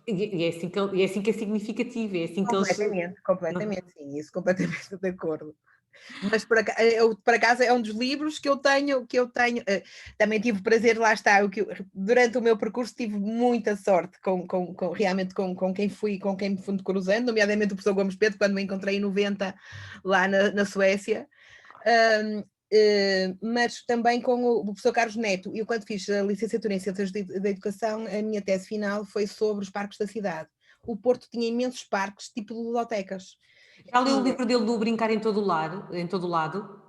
E é assim que é significativo, é assim que eles. Completamente, Não. completamente, sim, isso completamente de acordo. Mas por acaso é um dos livros que eu tenho, também tive o prazer, lá está, durante o meu percurso tive muita sorte realmente com quem fui, com quem me fui cruzando, nomeadamente o professor Gomes Pedro, quando me encontrei em 90 lá na Suécia, mas também com o professor Carlos Neto. Eu, quando fiz a licenciatura em Ciências da Educação, a minha tese final foi sobre os parques da cidade. O Porto tinha imensos parques, tipo ludotecas. Já leu o E, livro dele do Brincar em todo o lado, em todo o lado?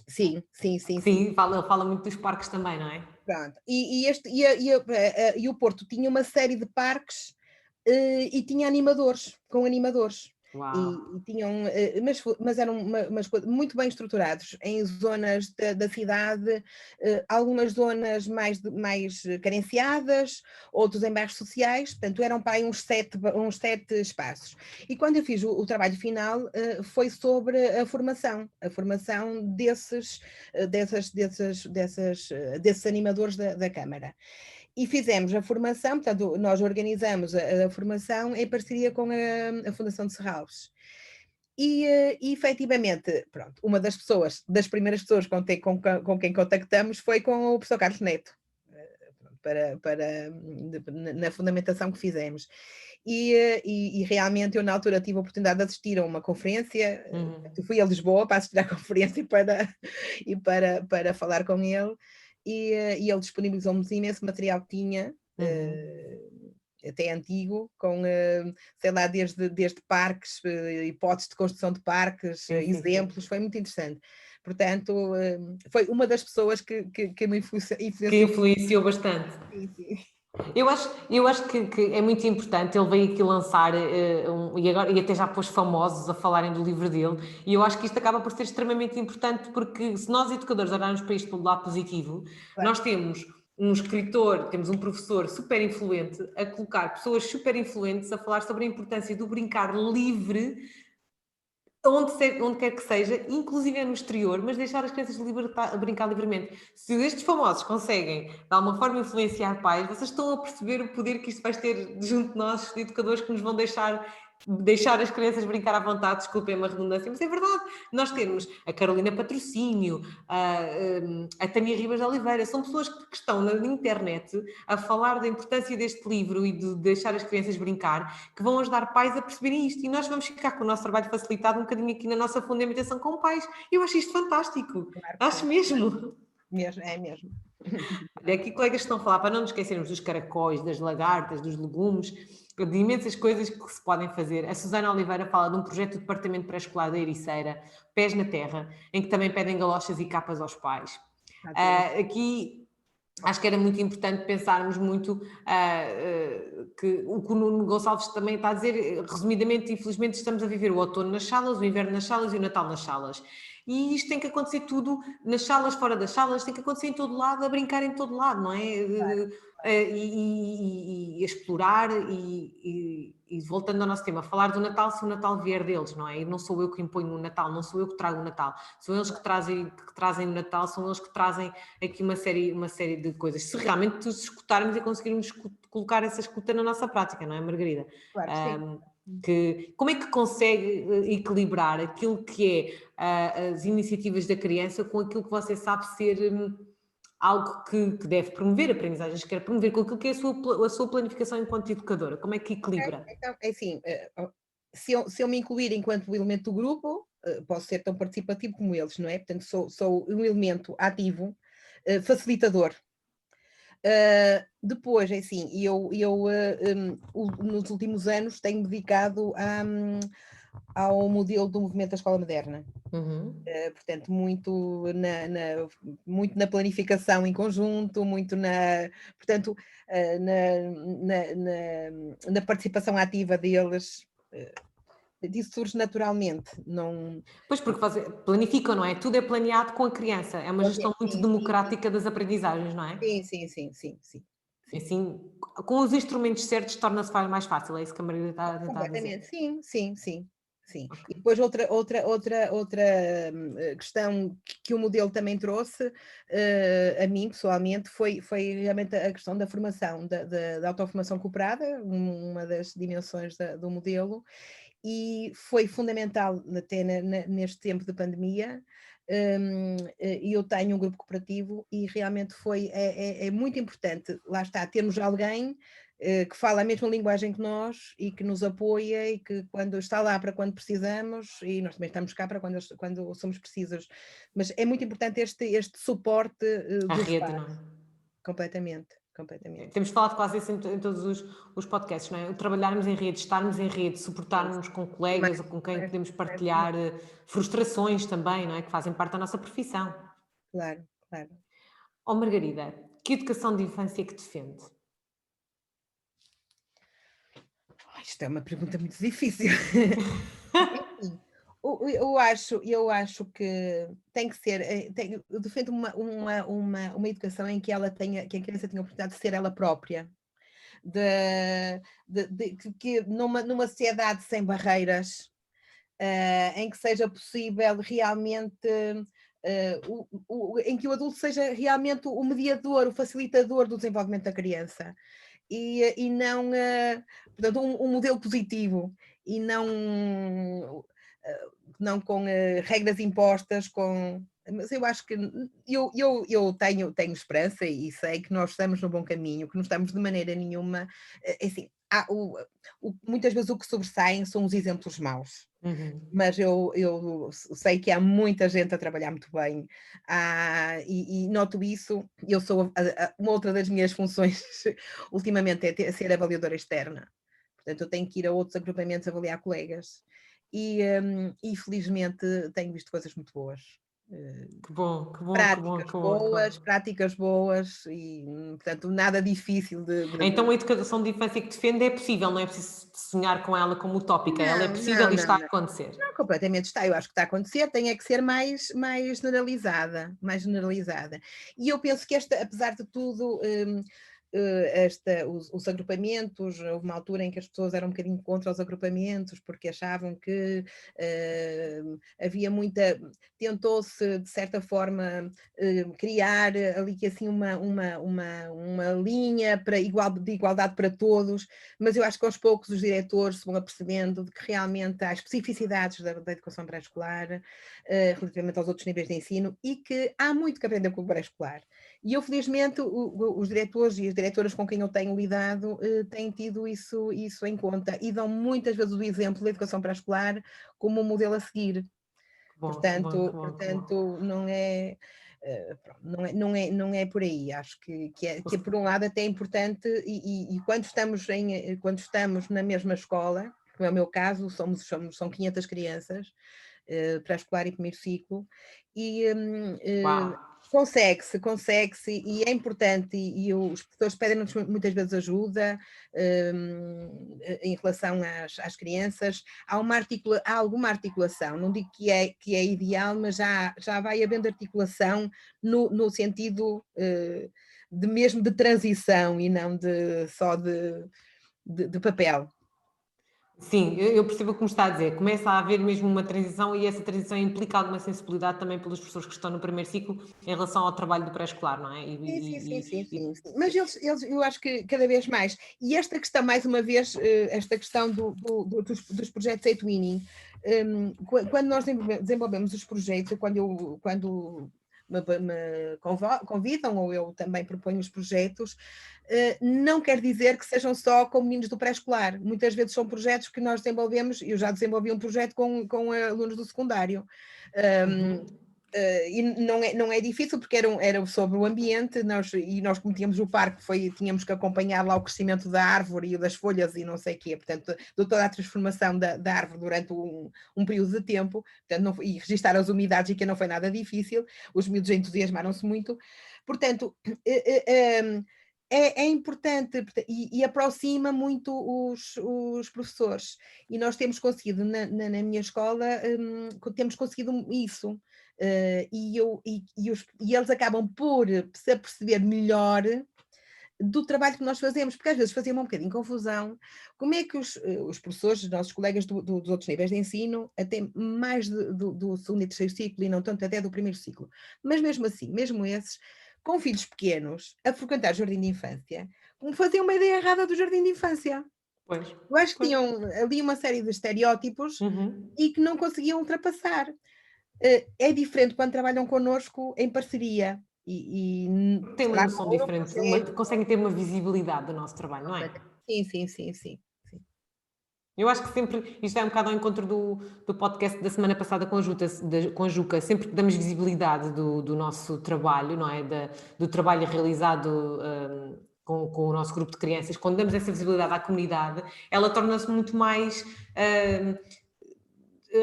sim, sim, sim, sim. Sim, fala muito dos parques também, não é? Pronto. E o Porto tinha uma série de parques, e tinha animadores, com animadores. Uau! E tinham, mas eram muito bem estruturados, em zonas da cidade, algumas zonas mais carenciadas, outros em bairros sociais, portanto eram para aí uns sete espaços. E quando eu fiz o trabalho final, foi sobre a formação desses animadores da Câmara. E fizemos a formação, portanto, nós organizamos a formação em parceria com a Fundação de Serralves. E efetivamente, pronto, uma das primeiras pessoas com quem contactamos foi com o professor Carlos Neto, na fundamentação que fizemos. E realmente eu, na altura, tive a oportunidade de assistir a uma conferência. Fui a Lisboa para assistir à conferência e para falar com ele, e ele disponibilizou-nos imenso material que tinha, até antigo, com, sei lá, desde parques, hipóteses de construção de parques, Sim, sim, sim. exemplos, foi muito interessante. Portanto, foi uma das pessoas que me Que influenciou. influenciou bastante. Sim, sim. Eu acho que é muito importante. Ele veio aqui lançar, e até já pôs famosos a falarem do livro dele, e eu acho que isto acaba por ser extremamente importante, porque se nós educadores olharmos para isto pelo lado positivo, Claro. nós temos um escritor, temos um professor super influente a colocar pessoas super influentes a falar sobre a importância do brincar livre onde quer que seja, inclusive no exterior, mas deixar as crianças brincar livremente. Se estes famosos conseguem, de alguma forma, influenciar pais, vocês estão a perceber o poder que isto vai ter junto de nós, de educadores, que nos vão deixar as crianças brincar à vontade, desculpem-me a redundância, mas é verdade. Nós temos a Carolina Patrocínio, a Tânia Ribas de Oliveira, são pessoas que estão na internet a falar da importância deste livro e de deixar as crianças brincar, que vão ajudar pais a perceberem isto, e nós vamos ficar com o nosso trabalho facilitado um bocadinho aqui na nossa fundamentação com pais. Eu acho isto fantástico, Claro que acho sim. mesmo. É mesmo. Olha, aqui colegas estão a falar para não nos esquecermos dos caracóis, das lagartas, dos legumes, de imensas coisas que se podem fazer. A Susana Oliveira fala de um projeto do Departamento Pré-Escolar da Ericeira, Pés na Terra, em que também pedem galochas e capas aos pais. Aqui acho que era muito importante pensarmos muito que o que o Nuno Gonçalves também está a dizer, resumidamente, infelizmente estamos a viver o outono nas salas, o inverno nas salas e o Natal nas salas. e isto tem que acontecer tudo nas salas, fora das salas, tem que acontecer em todo lado, a brincar em todo lado, não é? E explorar e voltando ao nosso tema, falar do Natal se o Natal vier deles, não é? E não sou eu que imponho o Natal, não sou eu que trago o Natal, são eles que trazem o Natal, são eles que trazem aqui uma série de coisas. Se realmente os escutarmos e conseguirmos colocar essa escuta na nossa prática, não é, Margarida? Claro que sim. Como é que consegue equilibrar aquilo que é as iniciativas da criança com aquilo que você sabe ser algo que deve promover, aprendizagens que quer promover, com aquilo que é a sua planificação enquanto educadora? Como é que Ok, equilibra? então, é assim, se eu me incluir enquanto elemento do grupo, posso ser tão participativo como eles, não é? Portanto, sou um elemento ativo, facilitador. Depois, é assim, nos últimos anos tenho dedicado ao modelo do movimento da escola moderna. Uhum. Portanto, muito na planificação em conjunto, muito portanto, na participação ativa deles. Isso surge naturalmente, não. Pois, porque planificam, não é? Tudo é planeado com a criança, é uma gestão muito Sim, sim, democrática das aprendizagens, não é? sim, sim, sim, sim, sim, sim. Assim, com os instrumentos certos torna-se mais fácil, é isso que a Margarida está a tentar dizer. Completamente, sim, sim, sim, sim. Ok. E depois outra questão que o modelo também trouxe, a mim pessoalmente, foi realmente a questão da formação, da autoformação cooperada, uma das dimensões do modelo, e foi fundamental até neste tempo de pandemia. E eu tenho um grupo cooperativo e realmente é muito importante, lá está, termos alguém que fala a mesma linguagem que nós e que nos apoia e que quando está lá para quando precisamos, e nós também estamos cá para quando somos precisos, mas é muito importante este suporte A dos rede, não pares, é? completamente, completamente. Temos falado quase isso em todos os podcasts, não é? Trabalharmos em rede, estarmos em rede, É isso. suportarmos com E colegas ou com quem podemos mais partilhar frustrações também, não é? Que fazem parte da nossa profissão. claro, claro. Ó Margarida, que educação de infância que defende? Isto é uma pergunta muito difícil. Sim, eu acho que tem que ser, eu defendo uma educação em que que a criança tenha a oportunidade de ser ela própria, que numa sociedade sem barreiras, em que seja possível realmente, em que o adulto seja realmente o mediador, o facilitador do desenvolvimento da criança e não, portanto, um modelo positivo e não com regras impostas, mas eu acho que eu tenho esperança e sei que nós estamos no bom caminho, que não estamos de maneira nenhuma, assim, muitas vezes o que sobressaem são os exemplos maus. Uhum. Mas eu sei que há muita gente a trabalhar muito bem, e noto isso. Eu sou uma outra das minhas funções ultimamente é ser avaliadora externa, portanto eu tenho que ir a outros agrupamentos avaliar colegas e felizmente tenho visto coisas muito boas. Eh, Que bom, que bom, que bom, práticas que bom, que boas, bom. práticas boas e, portanto, nada difícil Então a educação de infância que defende é possível, não é preciso sonhar com ela como utópica, ela é não, possível não, e está a não. acontecer. Não, completamente está. Eu acho que está a acontecer, tem é que ser mais generalizada, mais generalizada. E eu penso que apesar de tudo, os agrupamentos, houve uma altura em que as pessoas eram um bocadinho contra os agrupamentos, porque achavam que havia tentou-se, de certa forma, criar ali que assim uma linha de igualdade para todos, mas eu acho que aos poucos os diretores se vão apercebendo de que realmente há especificidades da educação pré-escolar, relativamente aos outros níveis de ensino, e que há muito que aprender com o pré-escolar. E eu, felizmente, os diretores e as diretoras com quem eu tenho lidado têm tido isso em conta e dão muitas vezes o exemplo da educação pré-escolar como um modelo a seguir. Que bom, que bom, que Portanto, bom, que bom. portanto pronto, não é por aí. Acho que por um lado até é importante e quando estamos na mesma escola, como é o meu caso, são 500 crianças, pré-escolar e primeiro ciclo, e Uau! Consegue-se e é importante e os professores pedem-nos muitas vezes ajuda em relação às crianças. Há alguma articulação, não digo que é ideal, mas já vai havendo articulação no sentido mesmo de transição e não só de papel. Sim, eu percebo o que me está a dizer. Começa a haver mesmo uma transição e essa transição implica alguma sensibilidade também pelos professores que estão no primeiro ciclo em relação ao trabalho do pré-escolar, não é? Sim. Mas eles, eu acho que cada vez mais. E esta questão, mais uma vez, esta questão dos projetos e-twinning, quando nós desenvolvemos os projetos, quando me convidam ou eu também proponho os projetos, não quer dizer que sejam só com meninos do pré-escolar. Muitas vezes são projetos que nós desenvolvemos, eu já desenvolvi um projeto com alunos do secundário. E não é difícil porque era sobre o ambiente e nós como tínhamos o parque, tínhamos que acompanhar lá o crescimento da árvore e das folhas e não sei o quê, portanto, de toda a transformação da árvore durante um período de tempo, portanto, e registar as umidades, e que não foi nada difícil, os miúdos entusiasmaram-se muito, portanto, é importante e aproxima muito os professores, e nós temos conseguido, na minha escola, temos conseguido isso. E eles acabam por se aperceber melhor do trabalho que nós fazemos, porque às vezes fazia um bocadinho confusão como é que os professores, os nossos colegas dos outros níveis de ensino, até mais do segundo e terceiro ciclo, e não tanto até do primeiro ciclo, mas mesmo assim, mesmo esses, com filhos pequenos, a frequentar jardim de infância, faziam uma ideia errada do jardim de infância. Pois. Eu acho que tinham ali uma série de estereótipos e que não conseguiam ultrapassar. É diferente quando trabalham connosco em parceria Tem uma noção diferente, conseguem ter uma visibilidade do nosso trabalho, não é? Sim. Eu acho que sempre, isto é um bocado ao encontro do podcast da semana passada com a Juca, sempre que damos visibilidade do nosso trabalho, não é? Do trabalho realizado com o nosso grupo de crianças, quando damos essa visibilidade à comunidade, ela torna-se muito mais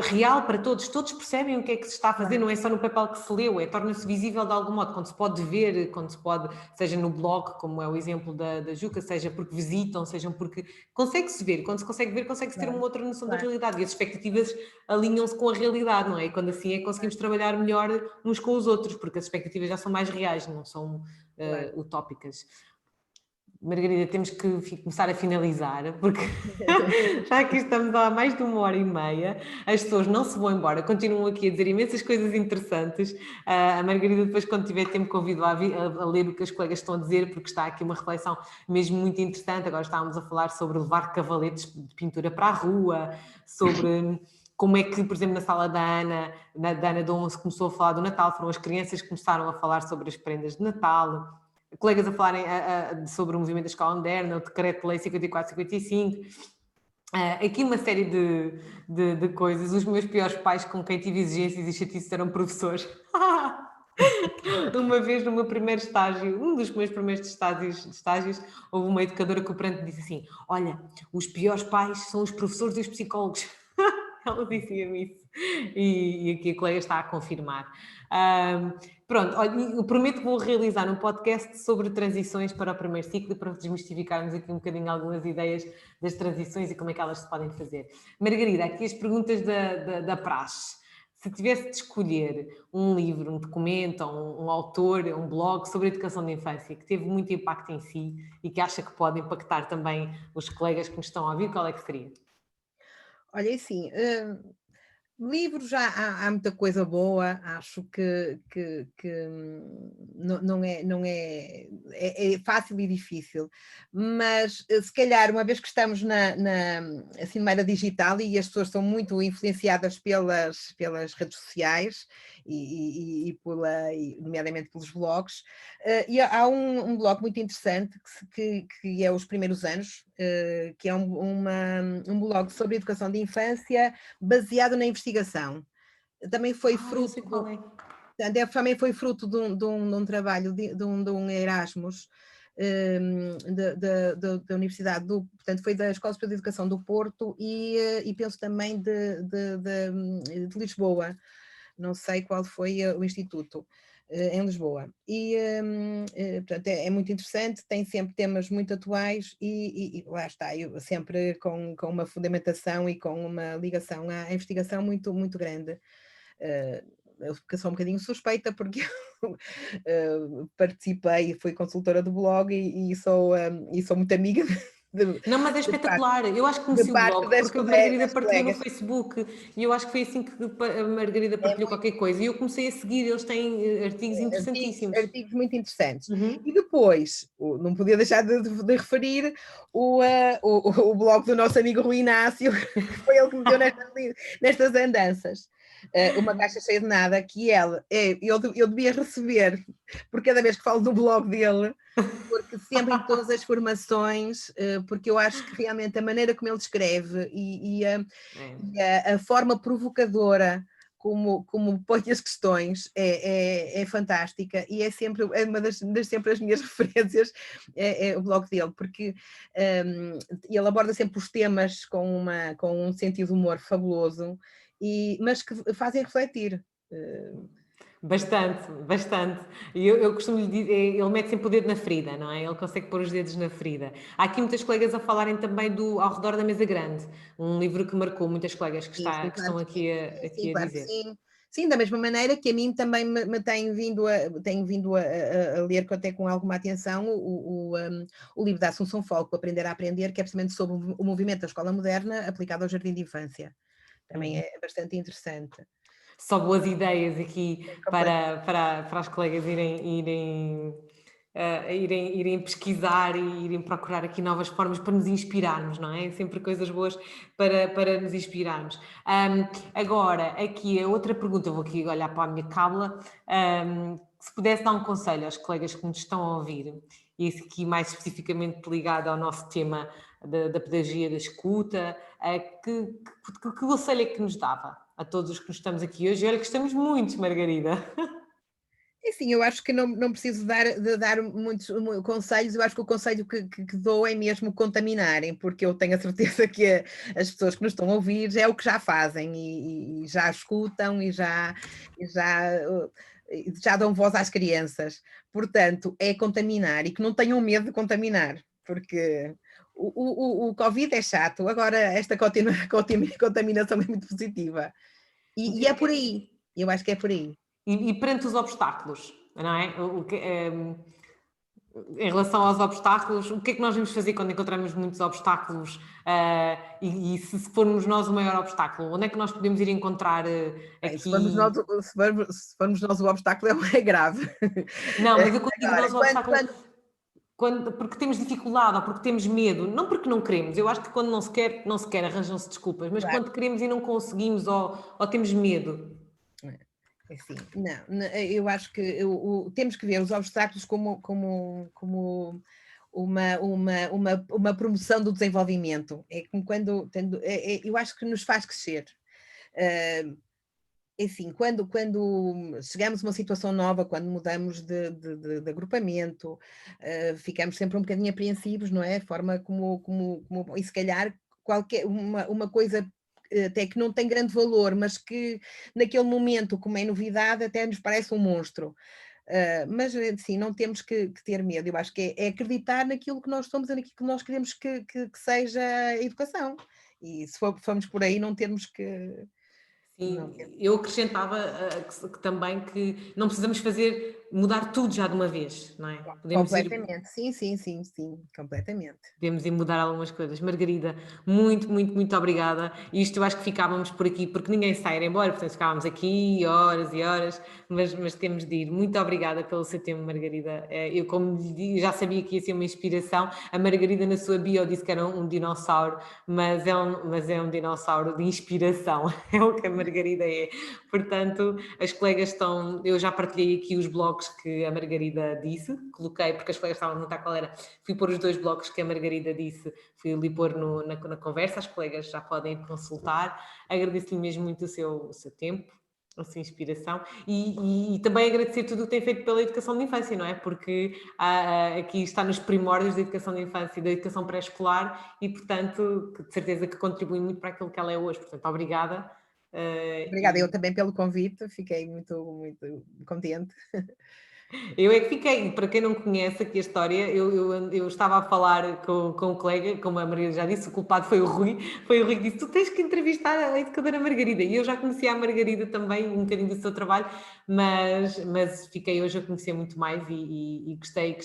real para todos percebem o que é que se está a fazer, não é só no papel que se leu, torna-se visível de algum modo, quando se pode ver, seja no blog, como é o exemplo da Juca, seja porque visitam, seja porque consegue-se ver, quando se consegue ver, consegue-se ter uma outra noção da realidade, e as expectativas alinham-se com a realidade, não é? E quando assim é, conseguimos trabalhar melhor uns com os outros, porque as expectativas já são mais reais, não são utópicas. Margarida, temos que começar a finalizar, porque já que estamos há mais de 1h30, as pessoas não se vão embora, continuam aqui a dizer imensas coisas interessantes. A Margarida, depois, quando tiver tempo, convido-a a ler o que as colegas estão a dizer, porque está aqui uma reflexão mesmo muito interessante. Agora estávamos a falar sobre levar cavaletes de pintura para a rua, sobre como é que, por exemplo, na sala da Ana Dom se começou a falar do Natal, foram as crianças que começaram a falar sobre as prendas de Natal. Colegas a falarem sobre o movimento da escola moderna, o decreto de lei 54-55, aqui uma série de coisas. Os meus piores pais com quem tive exigências e chatices eram professores. Uma vez no meu primeiro estágio, um dos meus primeiros estágios, houve uma educadora que o pranto disse assim: olha, os piores pais são os professores e os psicólogos. Ela dizia-me isso. E aqui a colega está a confirmar. Pronto, olha, eu prometo que vou realizar um podcast sobre transições para o primeiro ciclo, para desmistificarmos aqui um bocadinho algumas ideias das transições e como é que elas se podem fazer. Margarida, aqui as perguntas da praxe. Se tivesse de escolher um livro, um documento, um autor, um blog sobre a educação da infância que teve muito impacto em si e que acha que pode impactar também os colegas que nos estão a ouvir, qual é que seria? Olha, assim, livros já há muita coisa boa, acho que é fácil e difícil, mas se calhar, uma vez que estamos assim, numa era digital e as pessoas são muito influenciadas pelas redes sociais nomeadamente pelos blogs, e há um blog muito interessante que é Os Primeiros Anos, que é um blog sobre educação de infância baseado na investigação. Também foi fruto também foi fruto de um trabalho de um Erasmus da Universidade portanto foi da Escola Superior de Educação do Porto e penso também de Lisboa, não sei qual foi o instituto. em Lisboa. Portanto, é muito interessante, tem sempre temas muito atuais e lá está, eu sempre com uma fundamentação e com uma ligação à investigação muito, muito grande. Eu sou um bocadinho suspeita porque eu participei, fui consultora do blog e sou muito amiga Não, mas é de parte, espetacular. Eu acho que de conheci o parte blog porque a Margarida das partilhou no colegas. Facebook e eu acho que foi assim que a Margarida É partilhou qualquer coisa e eu comecei a seguir, eles têm artigos interessantíssimos. artigos muito interessantes. E Uhum. depois, não podia deixar de referir o blog do nosso amigo Rui Inácio, que foi ele que me deu nestas andanças. Uma caixa cheia de nada, que eu devia receber por cada vez que falo do blog dele, porque sempre em todas as formações, porque eu acho que realmente a maneira como ele escreve É. e a forma provocadora como põe as questões é fantástica e é sempre uma sempre as minhas referências é o blog dele, porque ele aborda sempre os temas com um sentido de humor fabuloso, mas que fazem refletir. Bastante, bastante. E eu costumo lhe dizer, ele mete sempre o dedo na ferida, não é? Ele consegue pôr os dedos na ferida. Há aqui muitas colegas a falarem também do Ao Redor da Mesa Grande, um livro que marcou muitas colegas Sim, sim, que claro estão que sim. aqui Sim, sim, aqui a claro que dizer. sim. Sim, da mesma maneira que a mim também me tem vindo a ler até com alguma atenção o livro da Assunção Folco, Aprender a Aprender, que é precisamente sobre o movimento da escola moderna aplicado ao jardim de infância. Também é bastante interessante. Só boas ideias aqui É completo. para as colegas irem pesquisar e irem procurar aqui novas formas para nos inspirarmos, não é? Sempre coisas boas para nos inspirarmos. Agora, aqui a outra pergunta, eu vou aqui olhar para a minha cábula. Se pudesse dar um conselho aos colegas que nos estão a ouvir, e esse aqui mais especificamente ligado ao nosso tema da pedagogia da escuta, que conselho é que nos dava a todos os que nos estamos aqui hoje? E olha que estamos muitos, Margarida. E sim, eu acho que não preciso dar muitos conselhos, eu acho que o conselho que dou é mesmo contaminarem, porque eu tenho a certeza que as pessoas que nos estão a ouvir é o que já fazem e já escutam e já dão voz às crianças. Portanto, é contaminar e que não tenham medo de contaminar, porque o Covid é chato, agora esta contaminação é muito positiva. E é por aí, eu acho que é por aí. E perante os obstáculos, não é? Em relação aos obstáculos, o que é que nós vamos fazer quando encontramos muitos obstáculos? E se formos nós o maior obstáculo, onde é que nós podemos ir encontrar Bem, se formos nós, aqui? se formos nós o obstáculo, é grave. Não, mas eu quando digo Agora, nós o obstáculo, porque temos dificuldade ou porque temos medo, não porque não queremos. Eu acho que quando não se quer, arranjam-se desculpas, mas claro, quando queremos e não conseguimos ou temos medo. assim, não, eu acho que temos que ver os obstáculos como uma promoção do desenvolvimento. É como eu acho que nos faz crescer. Uh, Enfim, quando chegamos a uma situação nova, quando mudamos de agrupamento, ficamos sempre um bocadinho apreensivos, não é? A forma e se calhar uma coisa até que não tem grande valor, mas que naquele momento, como é novidade, até nos parece um monstro. Mas sim, não temos que ter medo. Eu acho que é acreditar naquilo que nós somos e naquilo que nós queremos que seja a educação. E se formos por aí, não temos que. Não, Sim, eu acrescentava também que não precisamos mudar tudo já de uma vez, não é? completamente, sim, sim, sim, sim, completamente. Podemos ir mudar algumas coisas. Margarida, muito, muito, muito obrigada. E isto eu acho que ficávamos por aqui, porque ninguém sai embora, portanto ficávamos aqui horas e horas, mas temos de ir. Muito obrigada pelo seu tempo, Margarida. Eu, como lhe digo, já sabia que ia ser uma inspiração. A Margarida, na sua bio, disse que era um dinossauro, mas é um dinossauro de inspiração. É o que a Margarida é. Portanto, as colegas estão. Eu já partilhei aqui os blogs que a Margarida disse, coloquei, porque as colegas estavam a perguntar qual era. Fui pôr os dois blogs que a Margarida disse, fui ali pôr na conversa, as colegas já podem consultar. Agradeço-lhe mesmo muito o seu tempo, a sua inspiração e também agradecer tudo o que tem feito pela educação de infância, não é? Porque aqui está nos primórdios da educação de infância e da educação pré-escolar e, portanto, de certeza que contribui muito para aquilo que ela é hoje. Portanto, obrigada Obrigada, eu também pelo convite, fiquei muito, muito contente. Eu é que fiquei, para quem não conhece aqui a história, eu estava a falar com o colega, como a Margarida já disse, o culpado foi o Rui que disse: Tu tens que entrevistar a educadora Margarida. E eu já conhecia a Margarida também, um bocadinho do seu trabalho, mas fiquei hoje a conhecer muito mais e gostei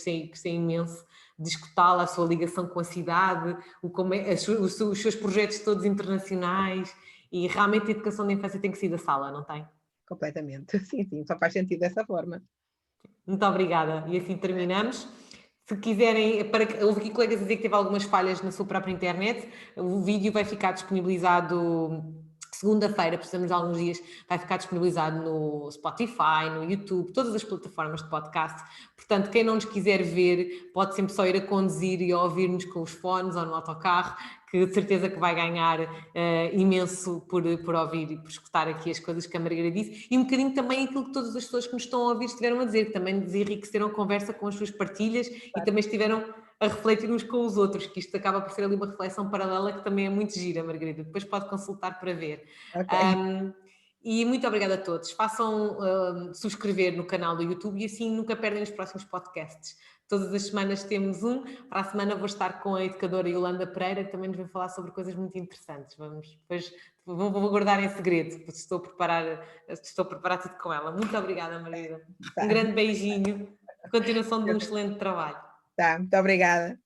imenso de escutá-la, a sua ligação com a cidade, os seus projetos todos internacionais. E realmente a educação da infância tem que sair da sala, não tem? Completamente. Sim, sim, só faz sentido dessa forma. Muito obrigada. E assim terminamos. Se quiserem, houve aqui colegas a dizer que teve algumas falhas na sua própria internet. O vídeo vai ficar disponibilizado segunda-feira, precisamos de alguns dias, vai ficar disponibilizado no Spotify, no YouTube, todas as plataformas de podcast. Portanto, quem não nos quiser ver, pode sempre só ir a conduzir e a ouvir-nos com os fones ou no autocarro, que de certeza que vai ganhar imenso por ouvir e por escutar aqui as coisas que a Margarida disse, e um bocadinho também aquilo que todas as pessoas que nos estão a ouvir estiveram a dizer, que também nos enriqueceram a conversa com as suas partilhas e também estiveram a refletir uns com os outros, que isto acaba por ser ali uma reflexão paralela que também é muito gira, Margarida. Depois pode consultar para ver. Ok, E muito obrigada a todos. Façam subscrever no canal do YouTube e assim nunca perdem os próximos podcasts. Todas as semanas temos um. Para a semana vou estar com a educadora Yolanda Pereira, que também nos vai falar sobre coisas muito interessantes. Depois vou guardar em segredo, porque estou a preparar tudo com ela. Muito obrigada, Margarida. Um tá, grande beijinho. Continuação de um excelente trabalho. tá, muito obrigada.